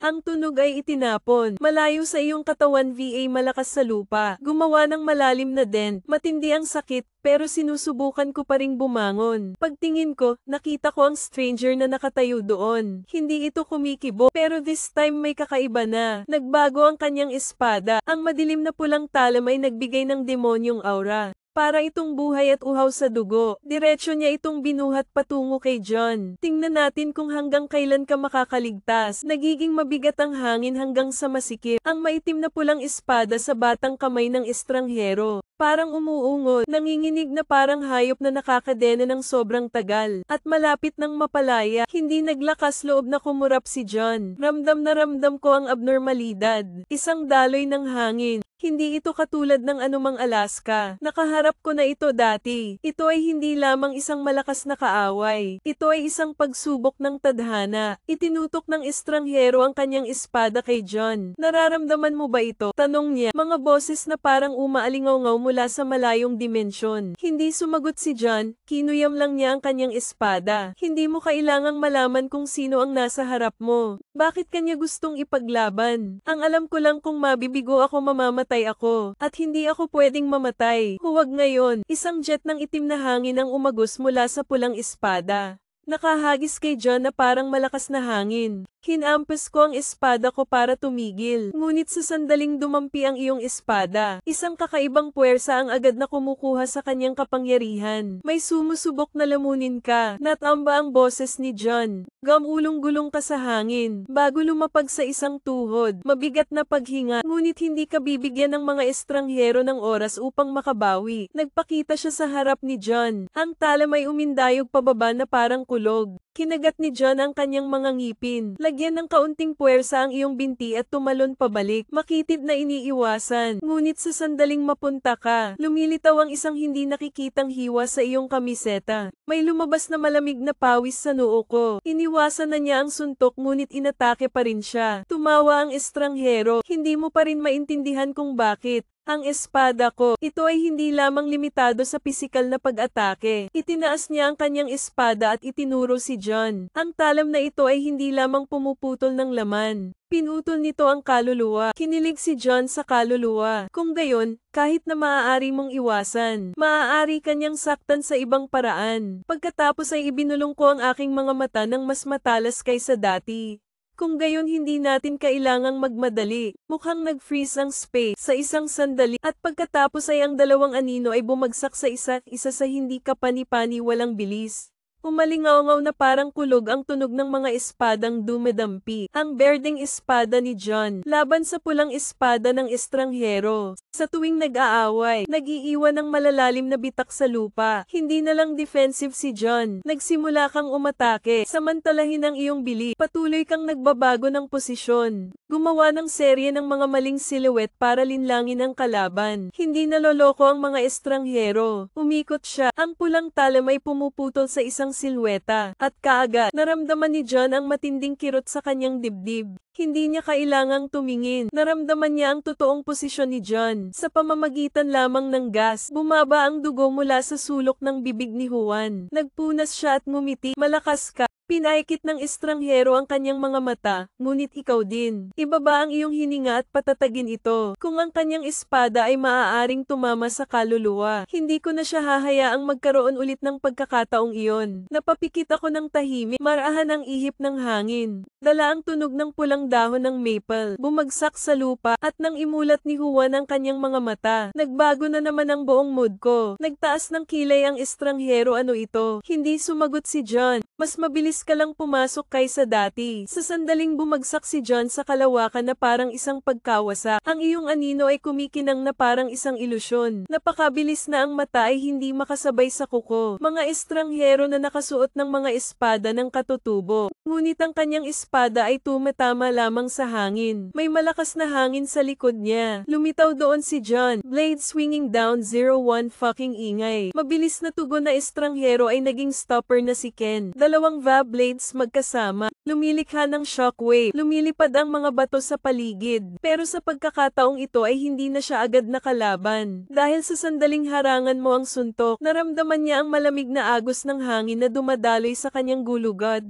Ang tunog ay itinapon. Malayo sa iyong katawan VA malakas sa lupa. Gumawa ng malalim na dent. Matindi ang sakit, pero sinusubukan ko pa ring bumangon. Pagtingin ko, nakita ko ang stranger na nakatayo doon. Hindi ito kumikibo, pero this time may kakaiba na. Nagbago ang kanyang espada. Ang madilim na pulang talam ay nagbigay ng demonyong aura. Para itong buhay at uhaw sa dugo. Diretso niya itong binuhat patungo kay John. Tingnan natin kung hanggang kailan ka makakaligtas. Nagiging mabigat ang hangin hanggang sa masikip. Ang maitim na pulang espada sa batang kamay ng estranghero. Parang umuungol, nanginginig na parang hayop na nakakadena ng sobrang tagal. At malapit ng mapalaya, hindi naglakas loob na kumurap si John. Ramdam na ramdam ko ang abnormalidad. Isang daloy ng hangin. Hindi ito katulad ng anumang Alaska. Nakaharap ko na ito dati. Ito ay hindi lamang isang malakas na kaaway. Ito ay isang pagsubok ng tadhana. Itinutok ng estranghero ang kanyang espada kay John. Nararamdaman mo ba ito? Tanong niya. Mga boses na parang umaalingaw-ngaw mula sa malayong dimensyon. Hindi sumagot si John. Kinuyam lang niya ang kanyang espada. Hindi mo kailangang malaman kung sino ang nasa harap mo. Bakit kanya gustong ipaglaban? Ang alam ko lang kung mabibigo ako mamamatay ako, at hindi ako pwedeng mamatay. Huwag ngayon. Isang jet ng itim na hangin ang umagos mula sa pulang espada. Nakahagis kay John na parang malakas na hangin. Hinampas ko ang espada ko para tumigil. Ngunit sa sandaling dumampi ang iyong espada, isang kakaibang puwersa ang agad na kumukuha sa kanyang kapangyarihan. May sumusubok na lamunin ka. Natamba ang boses ni John. Gamulong-gulong ka sa hangin, bago lumapag sa isang tuhod. Mabigat na paghinga, ngunit hindi ka bibigyan ng mga estranghero ng oras upang makabawi. Nagpakita siya sa harap ni John. Ang talam ay umindayog pababa na parang kulog. Kinagat ni John ang kanyang mga ngipin. Lagyan ng kaunting puwersa ang iyong binti at tumalon pabalik. Makitid na iniiwasan. Ngunit sa sandaling mapunta ka, lumilitaw ang isang hindi nakikitang hiwa sa iyong kamiseta. May lumabas na malamig na pawis sa noo ko. Iniwasan na niya ang suntok ngunit inatake pa rin siya. Tumawa ang estranghero. Hindi mo pa rin maintindihan kung bakit. Ang espada ko, ito ay hindi lamang limitado sa pisikal na pag-atake. Itinaas niya ang kanyang espada at itinuro si John. Ang talam na ito ay hindi lamang pumuputol ng laman. Pinutol nito ang kaluluwa. Kinilig si John sa kaluluwa. Kung gayon, kahit na maaari mong iwasan, maaari kanyang saktan sa ibang paraan. Pagkatapos ay ibinulong ko ang aking mga mata ng mas matalas kaysa dati. Kung gayon hindi natin kailangang magmadali. Mukhang nag-freeze ang space sa isang sandali at pagkatapos ay ang dalawang anino ay bumagsak sa isa't isa sa hindi kapani-pani walang bilis. Umalingaw-ngaw na parang kulog ang tunog ng mga espadang dumadampi. Ang berdeng espada ni John, laban sa pulang espada ng estranghero. Sa tuwing nag-aaway, nag-iiwan ng malalalim na bitak sa lupa. Hindi na lang defensive si John. Nagsimula kang umatake, samantalahin ang iyong bili. Patuloy kang nagbabago ng posisyon. Gumawa ng serye ng mga maling silhouette para linlangin ang kalaban. Hindi naloloko ang mga estranghero. Umikot siya. Ang pulang talam ay pumuputol sa isang silweta, at kaagad, naramdaman ni John ang matinding kirot sa kanyang dibdib. Hindi niya kailangang tumingin. Naramdaman niya ang totoong posisyon ni John. Sa pamamagitan lamang ng gas, bumaba ang dugo mula sa sulok ng bibig ni Juan. Nagpunas siya at ngumiti. Malakas ka. Pinaikit ng estranghero ang kanyang mga mata, ngunit ikaw din. Ibaba ang iyong hininga at patatagin ito. Kung ang kanyang espada ay maaaring tumama sa kaluluwa, hindi ko na siya hahayaang magkaroon ulit ng pagkakataong iyon. Napapikit ako ng tahimik, marahan ang ihip ng hangin. Dala ang tunog ng pulang dahon ng maple, bumagsak sa lupa, at nang imulat ni Juan ang kanyang mga mata, nagbago na naman ang buong mood ko. Nagtaas ng kilay ang estranghero. Ano ito? Hindi sumagot si John. Mas mabilis ka lang pumasok kaysa dati. Sa sandaling bumagsak si John sa kalawakan na parang isang pagkawasa. Ang iyong anino ay kumikinang na parang isang ilusyon. Napakabilis na ang mata ay hindi makasabay sa kuko. Mga estranghero na nakasuot ng mga espada ng katutubo. Ngunit ang kanyang espada ay tumatama lamang sa hangin. May malakas na hangin sa likod niya. Lumitaw doon si John. Blade swinging down 01 fucking ingay. Mabilis na tugon na estranghero ay naging stopper na si Ken. Dalawang blades magkasama. Lumilikha ng shockwave. Lumilipad ang mga bato sa paligid. Pero sa pagkakataong ito ay hindi na siya agad nakalaban. Dahil sa sandaling harangan mo ang suntok, naramdaman niya ang malamig na agos ng hangin na dumadaloy sa kanyang gulugod.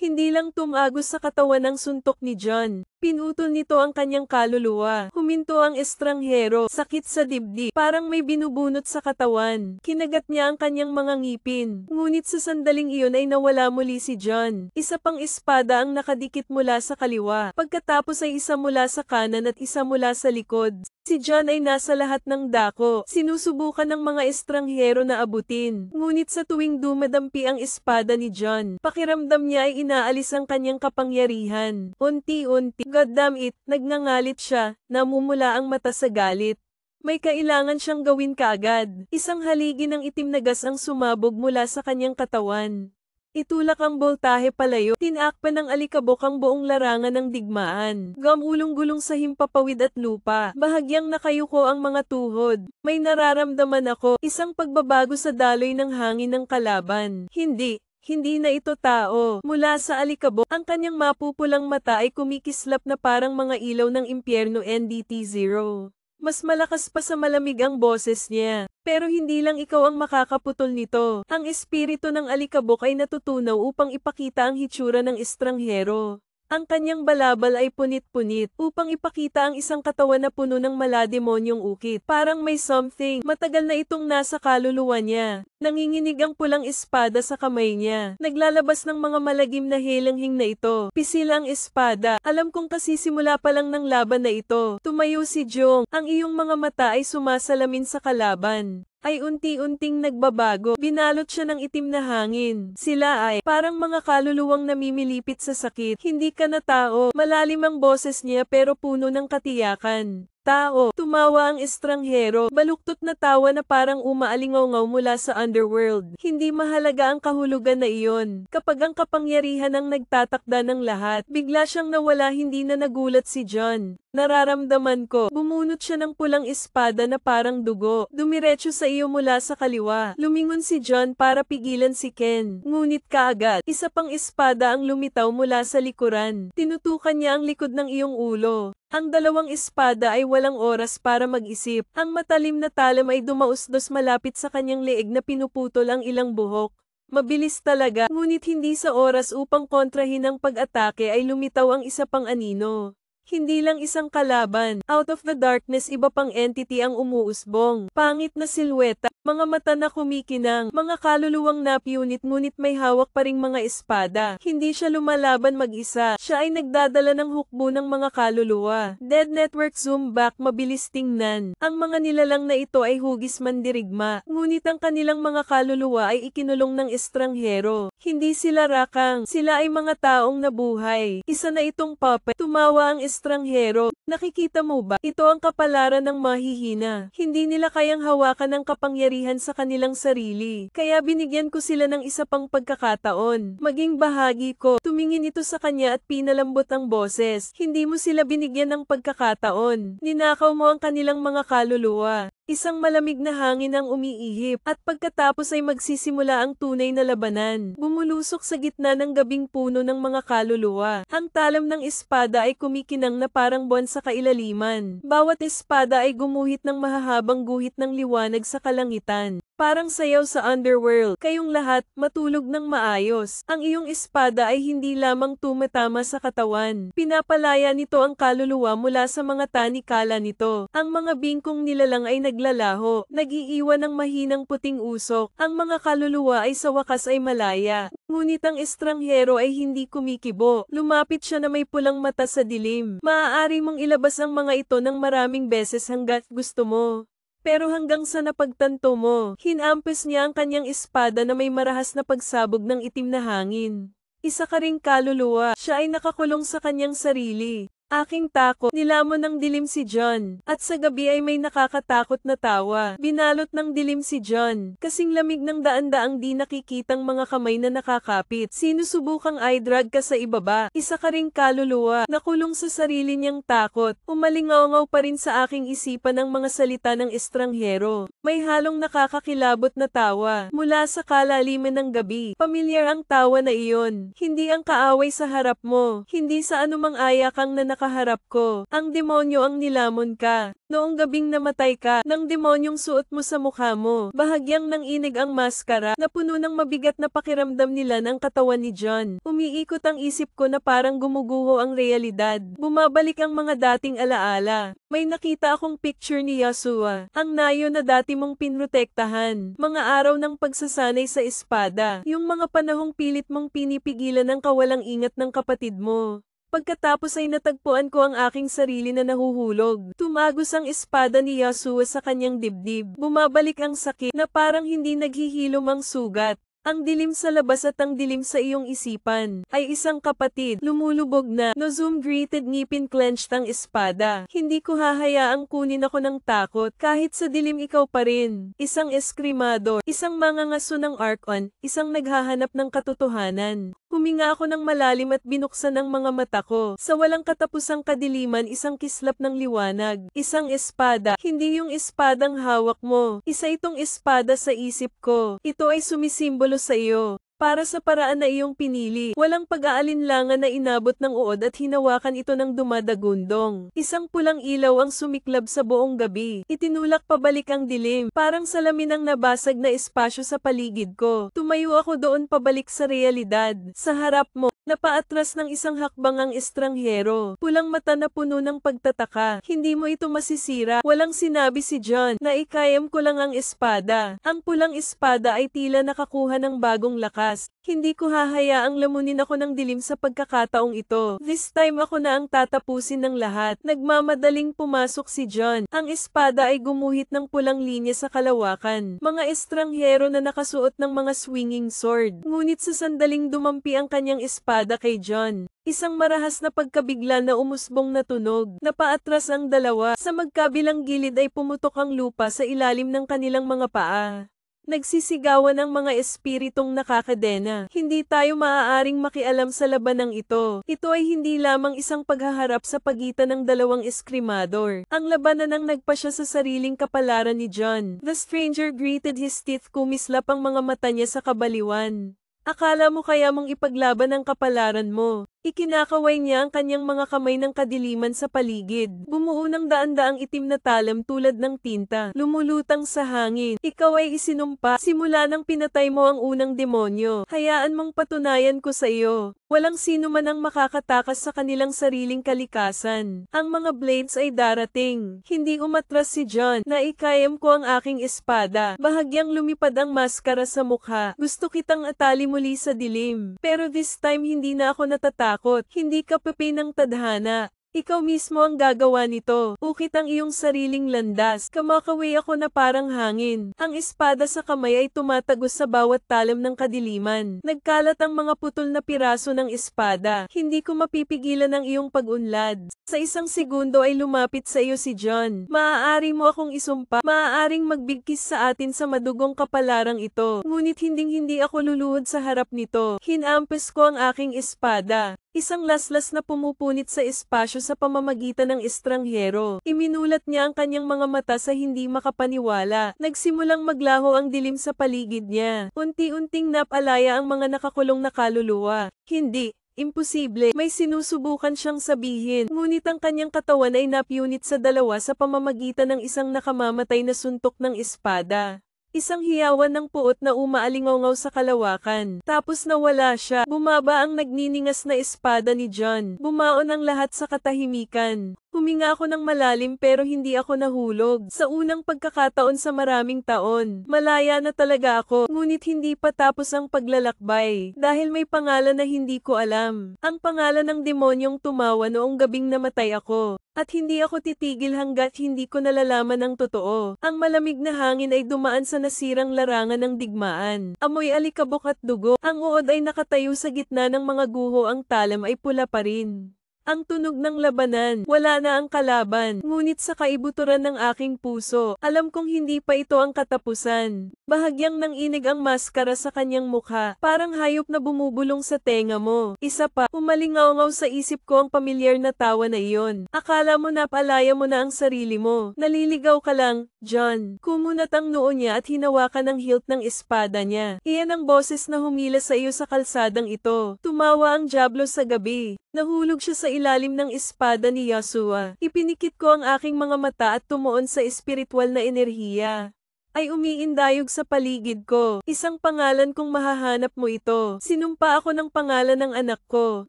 Hindi lang tumagos sa katawan ng suntok ni John. Pinutol nito ang kanyang kaluluwa. Huminto ang estranghero, sakit sa dibdib, parang may binubunot sa katawan. Kinagat niya ang kanyang mga ngipin. Ngunit sa sandaling iyon ay nawala muli si John. Isa pang espada ang nakadikit mula sa kaliwa. Pagkatapos ay isa mula sa kanan at isa mula sa likod. Si John ay nasa lahat ng dako. Sinusubukan ng mga estranghero na abutin. Ngunit sa tuwing dumadampi ang espada ni John, pakiramdam niya ay inaalis ang kanyang kapangyarihan. Unti-unti, God damn it, nagngangalit siya, namumula ang mata sa galit. May kailangan siyang gawin kaagad. Isang haligi ng itim na gas ang sumabog mula sa kanyang katawan. Itulak ang boltahe palayo, tinakpan ng alikabok ang buong larangan ng digmaan. Gamulong-gulong sa himpapawid at lupa, bahagyang nakayuko ang mga tuhod. May nararamdaman ako, isang pagbabago sa daloy ng hangin ng kalaban. Hindi na ito tao. Mula sa alikabok, ang kanyang mapupulang mata ay kumikislap na parang mga ilaw ng impyerno. NDT-0. Mas malakas pa sa malamig ang boses niya. Pero hindi lang ikaw ang makakaputol nito. Ang espiritu ng alikabok ay natutunaw upang ipakita ang hitsura ng estranghero. Ang kanyang balabal ay punit-punit upang ipakita ang isang katawan na puno ng malademonyong ukit. Parang may something. Matagal na itong nasa kaluluwa niya. Nanginginig ang pulang espada sa kamay niya. Naglalabas ng mga malagim na helanghing na ito. Pisil ang espada. Alam kong kasisimula pa lang ng laban na ito. Tumayo si Jong. Ang iyong mga mata ay sumasalamin sa kalaban. Ay unti-unting nagbabago. Binalot siya ng itim na hangin. Sila ay parang mga kaluluwang namimilipit sa sakit. Hindi ka na tao. Malalim ang boses niya pero puno ng katiyakan. Tao, tumawa ang estranghero, baluktot na tawa na parang umaalingaw-ngaw mula sa underworld. Hindi mahalaga ang kahulugan na iyon. Kapag ang kapangyarihan ang nagtatakda ng lahat, bigla siyang nawala. Hindi na nagulat si John. Nararamdaman ko, bumunot siya ng pulang espada na parang dugo. Dumiretso sa iyo mula sa kaliwa. Lumingon si John para pigilan si Ken. Ngunit kaagad, isa pang espada ang lumitaw mula sa likuran. Tinutukan niya ang likod ng iyong ulo. Ang dalawang espada ay walang oras para mag-isip. Ang matalim na talam ay dumausdos malapit sa kanyang leeg na pinuputol ang ilang buhok. Mabilis talaga, ngunit hindi sa oras upang kontrahin ang pag-atake ay lumitaw ang isa pang anino. Hindi lang isang kalaban. Out of the darkness, iba pang entity ang umuusbong. Pangit na silweta, mga mata na kumikinang, mga kaluluwang napunit ngunit may hawak pa ring mga espada. Hindi siya lumalaban mag-isa. Siya ay nagdadala ng hukbo ng mga kaluluwa. Dead Network zoom back, mabilis tingnan. Ang mga nilalang na ito ay hugis mandirigma. Ngunit ang kanilang mga kaluluwa ay ikinulong ng estranghero. Hindi sila rakang, sila ay mga taong nabuhay. Isa na itong puppet. Tumawa ang estranghero. Nakikita mo ba? Ito ang kapalaran ng mahihina. Hindi nila kayang hawakan ang kapangyarihan sa kanilang sarili. Kaya binigyan ko sila ng isa pang pagkakataon. Maging bahagi ko. Tumingin ito sa kanya at pinalambot ang boses. Hindi mo sila binigyan ng pagkakataon. Ninakaw mo ang kanilang mga kaluluwa. Isang malamig na hangin ang umiihip, at pagkatapos ay magsisimula ang tunay na labanan. Bumulusok sa gitna ng gabing puno ng mga kaluluwa. Ang talam ng espada ay kumikinang na parang buwan sa kailaliman. Bawat espada ay gumuhit ng mahahabang guhit ng liwanag sa kalangitan. Parang sayaw sa underworld. Kayong lahat, matulog ng maayos. Ang iyong espada ay hindi lamang tumatama sa katawan. Pinapalaya nito ang kaluluwa mula sa mga tanikala nito. Ang mga bingkong nilalang ay naglalaho, nag-iiwan ng mahinang puting usok. Ang mga kaluluwa ay sa wakas ay malaya. Ngunit ang estranghero ay hindi kumikibo. Lumapit siya na may pulang mata sa dilim. Maaari mong ilabas ang mga ito ng maraming beses hanggat gusto mo. Pero hanggang sa napagtanto mo, hinampes niya ang kanyang espada na may marahas na pagsabog ng itim na hangin. Isa ka ring kaluluwa, siya ay nakakulong sa kanyang sarili. Aking takot, nilamon ng dilim si John, at sa gabi ay may nakakatakot na tawa. Binalot ng dilim si John, kasing lamig ng daan-daang di nakikitang mga kamay na nakakapit. Sinusubukang i-drag ka sa ibaba. Isa ka ring kaluluwa, nakulong sa sarili niyang takot. Umalingaw-ngaw pa rin sa aking isipan ang mga salita ng estranghero. May halong nakakakilabot na tawa, mula sa kalaliman ng gabi. Pamilyar ang tawa na iyon. Hindi ang kaaway sa harap mo, hindi sa anumang ayakang na nakaharap ko. Ang demonyo ang nilamon ka. Noong gabing namatay ka, ng demonyong suot mo sa mukha mo. Bahagyang nang inig ang maskara, na puno ng mabigat na pakiramdam nila ng katawan ni John. Umiikot ang isip ko na parang gumuguho ang realidad. Bumabalik ang mga dating alaala. May nakita akong picture ni Yasua, ang nayo na dati mong pinrotektahan. Mga araw ng pagsasanay sa espada. Yung mga panahong pilit mong pinipigilan ang kawalang ingat ng kapatid mo. Pagkatapos ay natagpuan ko ang aking sarili na nahuhulog. Tumagos ang espada ni Yasua sa kanyang dibdib. Bumabalik ang sakit na parang hindi naghihilom ang sugat. Ang dilim sa labas at ang dilim sa iyong isipan ay isang kapatid. Lumulubog na. No zoom greeted ngipin clenched ang espada. Hindi ko hahayaang kunin ako ng takot. Kahit sa dilim ikaw pa rin. Isang eskrimador. Isang mangangaso ng Archon. Isang naghahanap ng katotohanan. Huminga ako ng malalim at binuksan ang mga mata ko. Sa walang katapusang kadiliman, isang kislap ng liwanag. Isang espada. Hindi yung espadang hawak mo. Isa itong espada sa isip ko. Ito ay sumisimbolo sa iyo. Para sa paraan na iyong pinili, walang pag-aalinlangan na inabot ng uod at hinawakan ito ng dumadagundong. Isang pulang ilaw ang sumiklab sa buong gabi. Itinulak pabalik ang dilim, parang salamin ng nabasag na espasyo sa paligid ko. Tumayo ako doon pabalik sa realidad. Sa harap mo, napaatras ng isang hakbang ang estranghero. Pulang mata na puno ng pagtataka. Hindi mo ito masisira. Walang sinabi si John na ikayam ko lang ang espada. Ang pulang espada ay tila nakakuha ng bagong lakas. Hindi ko hahayaang lamunin ako ng dilim sa pagkakataong ito. This time ako na ang tatapusin ng lahat. Nagmamadaling pumasok si John. Ang espada ay gumuhit ng pulang linya sa kalawakan. Mga estranghero na nakasuot ng mga swinging sword. Ngunit sa sandaling dumampi ang kanyang espada kay John. Isang marahas na pagkabigla na umusbong na tunog. Napaatras ang dalawa. Sa magkabilang gilid ay pumutok ang lupa sa ilalim ng kanilang mga paa. Nagsisigawan ang mga espiritong nakakadena. Hindi tayo maaaring makialam sa labanang ito. Ito ay hindi lamang isang paghaharap sa pagitan ng dalawang eskrimador. Ang labanan ang nagpasya sa sariling kapalaran ni John. The stranger gritted his teeth, kumislap ang mga mata niya sa kabaliwan. Akala mo kaya mong ipaglaban ang kapalaran mo? Ikinakaway niya ang kanyang mga kamay ng kadiliman sa paligid. Bumuo ng daan-daang itim na talam tulad ng tinta, lumulutang sa hangin. Ikaw ay isinumpa, simula nang pinatay mo ang unang demonyo. Hayaan mong patunayan ko sa iyo. Walang sino man ang makakatakas sa kanilang sariling kalikasan. Ang mga blades ay darating. Hindi umatras si John. Naikayam ko ang aking espada. Bahagyang lumipad ang maskara sa mukha. Gusto kitang atali muli sa dilim. Pero this time hindi na ako natatakot. Hindi ka papi ng tadhana. Ikaw mismo ang gagawa nito. Ukit ang iyong sariling landas. Kamakaway ako na parang hangin. Ang espada sa kamay ay tumatagos sa bawat talam ng kadiliman. Nagkalat ang mga putol na piraso ng espada. Hindi ko mapipigilan ang iyong pag-unlad. Sa isang segundo ay lumapit sa iyo si John. Maaari mo akong isumpa. Maaaring magbigkis sa atin sa madugong kapalarang ito. Ngunit hinding-hindi ako luluhod sa harap nito. Hinampes ko ang aking espada. Isang laslas na pumupunit sa espasyo sa pamamagitan ng estranghero. Iminulat niya ang kanyang mga mata sa hindi makapaniwala. Nagsimulang maglaho ang dilim sa paligid niya. Unti-unting napalaya ang mga nakakulong na kaluluwa. Hindi. Imposible, may sinusubukan siyang sabihin, ngunit ang kanyang katawan ay napyunit sa dalawa sa pamamagitan ng isang nakamamatay na suntok ng espada. Isang hiyawan ng puot na umaalingaw sa kalawakan. Tapos nawala siya. Bumaba ang nagniningas na espada ni John. Bumaon ang lahat sa katahimikan. Huminga ako ng malalim pero hindi ako nahulog. Sa unang pagkakataon sa maraming taon, malaya na talaga ako, ngunit hindi pa tapos ang paglalakbay, dahil may pangalan na hindi ko alam. Ang pangalan ng demonyong tumawa noong gabing namatay ako. At hindi ako titigil hanggat hindi ko nalalaman ang totoo. Ang malamig na hangin ay dumaan sa nasirang larangan ng digmaan. Amoy alikabok at dugo. Ang uod ay nakatayo sa gitna ng mga guho, ang talam ay pula pa rin. Ang tunog ng labanan, wala na ang kalaban, ngunit sa kaibuturan ng aking puso, alam kong hindi pa ito ang katapusan. Bahagyang nanginig ang maskara sa kanyang mukha, parang hayop na bumubulong sa tenga mo. Isa pa, umalingaw sa isip ko ang pamilyar na tawa na iyon. Akala mo napalaya mo na ang sarili mo. Naliligaw ka lang, John. Kumunat ang noo niya at hinawakan ang hilt ng espada niya. Iyan ang boses na humila sa iyo sa kalsadang ito. Tumawa ang dyablo sa gabi. Nahulog siya sa ilalim ng espada ni Yahshua. Ipinikit ko ang aking mga mata at tumuon sa espiritual na enerhiya. Ay umiindayog sa paligid ko. Isang pangalan kung mahahanap mo ito. Sinumpa ako ng pangalan ng anak ko.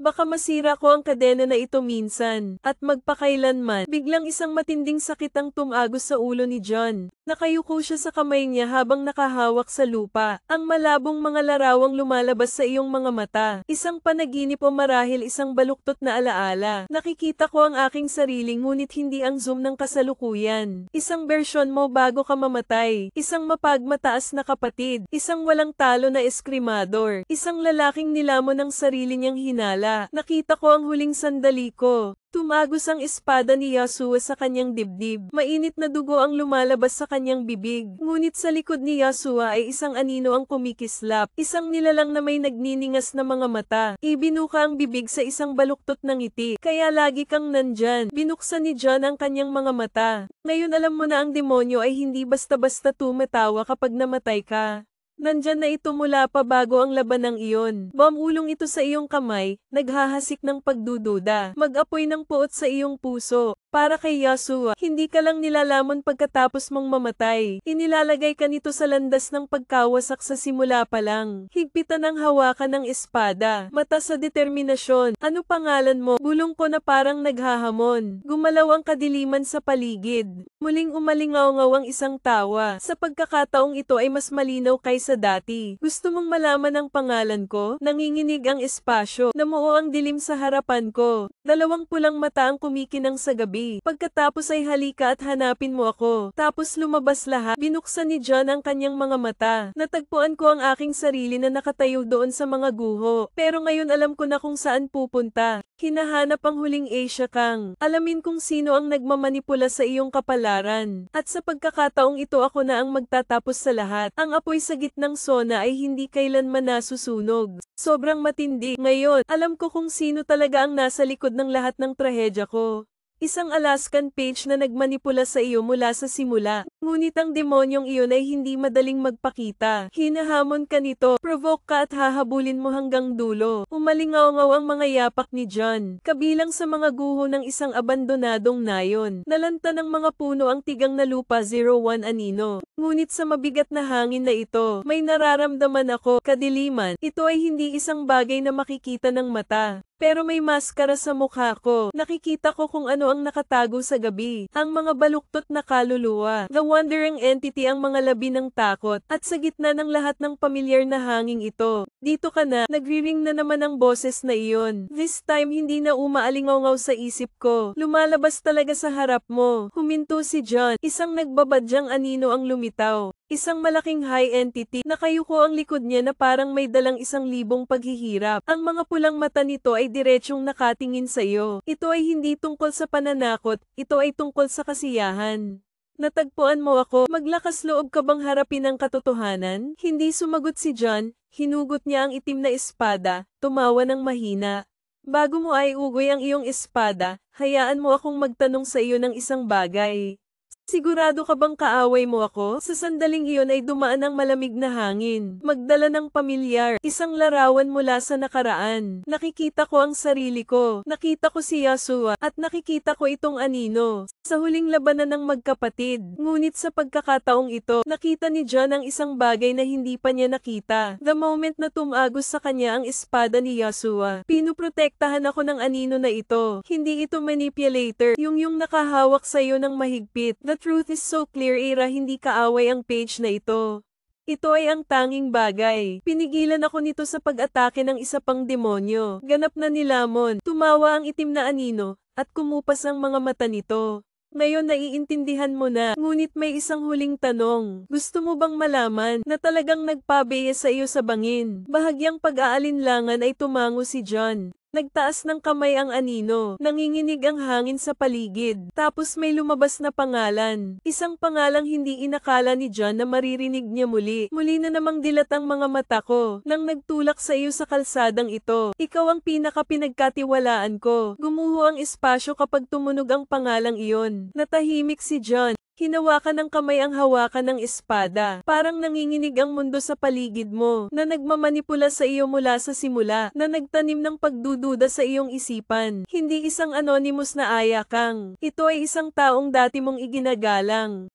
Baka masira ko ang kadena na ito minsan. At magpakailanman, biglang isang matinding sakit ang tumagos sa ulo ni John. Nakayuko siya sa kamay niya habang nakahawak sa lupa. Ang malabong mga larawang lumalabas sa iyong mga mata. Isang panaginip o marahil isang baluktot na alaala. Nakikita ko ang aking sarili ngunit hindi ang zoom ng kasalukuyan. Isang bersyon mo bago ka mamatay. Isang mapagmataas na kapatid, isang walang talo na eskrimador, isang lalaking nilamon ng sarili niyang hinala. Nakita ko ang huling sandali ko. Tumagos ang espada ni Yahshua sa kanyang dibdib. Mainit na dugo ang lumalabas sa kanyang bibig. Ngunit sa likod ni Yahshua ay isang anino ang kumikislap. Isang nilalang na may nagniningas na mga mata. Ibinuka ang bibig sa isang baluktot ng ngiti. Kaya lagi kang nandyan. Binuksan ni John ang kanyang mga mata. Ngayon alam mo na ang demonyo ay hindi basta-basta tumatawa kapag namatay ka. Nandyan na ito mula pa bago ang labanang iyon. Bumulong ito sa iyong kamay, naghahasik ng pagdududa. Mag-apoy ng puot sa iyong puso. Para kay Yahshua, hindi ka lang nilalamon pagkatapos mong mamatay. Inilalagay ka nito sa landas ng pagkawasak sa simula pa lang. Higpitan ang hawakan ng espada. Mata sa determinasyon. Ano pangalan mo? Bulong ko na parang naghahamon. Gumalaw ang kadiliman sa paligid. Muling umalingaw ang isang tawa. Sa pagkakataong ito ay mas malinaw kaysa dati. Gusto mong malaman ang pangalan ko? Nanginginig ang espasyo. Namuo ang dilim sa harapan ko. Dalawang pulang mata ang kumikinang sa gabi. Pagkatapos ay halika at hanapin mo ako. Tapos lumabas lahat. Binuksan ni John ang kanyang mga mata. Natagpuan ko ang aking sarili na nakatayo doon sa mga guho. Pero ngayon alam ko na kung saan pupunta. Hinahanap ang huling Asia Kang. Alamin kung sino ang nagmamanipula sa iyong kapalaran. At sa pagkakataong ito ako na ang magtatapos sa lahat. Ang apoy sa gitnang sona ay hindi kailanman nasusunog. Sobrang matindi. Ngayon, alam ko kung sino talaga ang nasa likod ng lahat ng trahedya ko. Isang Alaskan page na nagmanipula sa iyo mula sa simula. Ngunit ang demonyong iyon ay hindi madaling magpakita. Hinahamon ka nito, provoke ka at hahabulin mo hanggang dulo. Umalingaw ang mga yapak ni John. Kabilang sa mga guho ng isang abandonadong nayon. Nalanta ng mga puno ang tigang na lupa 01 anino. Ngunit sa mabigat na hangin na ito, may nararamdaman ako, kadiliman. Ito ay hindi isang bagay na makikita ng mata. Pero may maskara sa mukha ko. Nakikita ko kung ano ang nakatago sa gabi. Ang mga baluktot na kaluluwa. The wandering entity ang mga labi ng takot. At sa gitna ng lahat ng pamilyar na hanging ito, dito ka na, nagriring na naman ang boses na iyon. This time hindi na umaalingaw sa isip ko. Lumalabas talaga sa harap mo. Huminto si John. Isang nagbabadyang anino ang lumitaw. Isang malaking high entity, nakayuko ang likod niya na parang may dalang 1,000 paghihirap. Ang mga pulang mata nito ay diretsyong nakatingin sa iyo. Ito ay hindi tungkol sa pananakot, ito ay tungkol sa kasiyahan. Natagpuan mo ako, maglakas loob ka bang harapin ang katotohanan? Hindi sumagot si John, hinugot niya ang itim na espada, tumawa ng mahina. Bago mo ay ugoy ang iyong espada, hayaan mo akong magtanong sa iyo ng isang bagay. Sigurado ka bang kaaway mo ako? Sa sandaling iyon ay dumaan ang malamig na hangin. Magdala ng pamilyar, isang larawan mula sa nakaraan. Nakikita ko ang sarili ko. Nakita ko si Yasua, at nakikita ko itong anino. Sa huling labanan ng magkapatid. Ngunit sa pagkakataong ito, nakita ni John ang isang bagay na hindi pa niya nakita. The moment na tumagos sa kanya ang espada ni Yasua, pinuprotektahan ako ng anino na ito. Hindi ito manipulator, yung nakahawak sa iyo ng mahigpit. The truth is so clear, Ira, hindi kaaway ang page na ito. Ito ay ang tanging bagay. Pinigilan ako nito sa pag-atake ng isa pang demonyo. Ganap na nilamon. Tumawa ang itim na anino, at kumupas ang mga mata nito. Ngayon naiintindihan mo na, ngunit may isang huling tanong. Gusto mo bang malaman na talagang nagpabeya sa iyo sa bangin? Bahagyang pag-aalinlangan ay tumango si John. Nagtaas ng kamay ang anino, nanginginig ang hangin sa paligid, tapos may lumabas na pangalan. Isang pangalang hindi inakala ni John na maririnig niya muli. Muli na namang dilat ang mga mata ko, nang nagtulak sa iyo sa kalsadang ito. Ikaw ang pinaka-pinagkatiwalaan ko. Gumuho ang espasyo kapag tumunog ang pangalang iyon. Natahimik si John. Hinawakan ng kamay ang hawakan ng espada. Parang nanginginig ang mundo sa paligid mo, na nagmamanipula sa iyo mula sa simula, na nagtanim ng pagdududa sa iyong isipan. Hindi isang anonymous na ayakang. Ito ay isang taong dati mong iginagalang.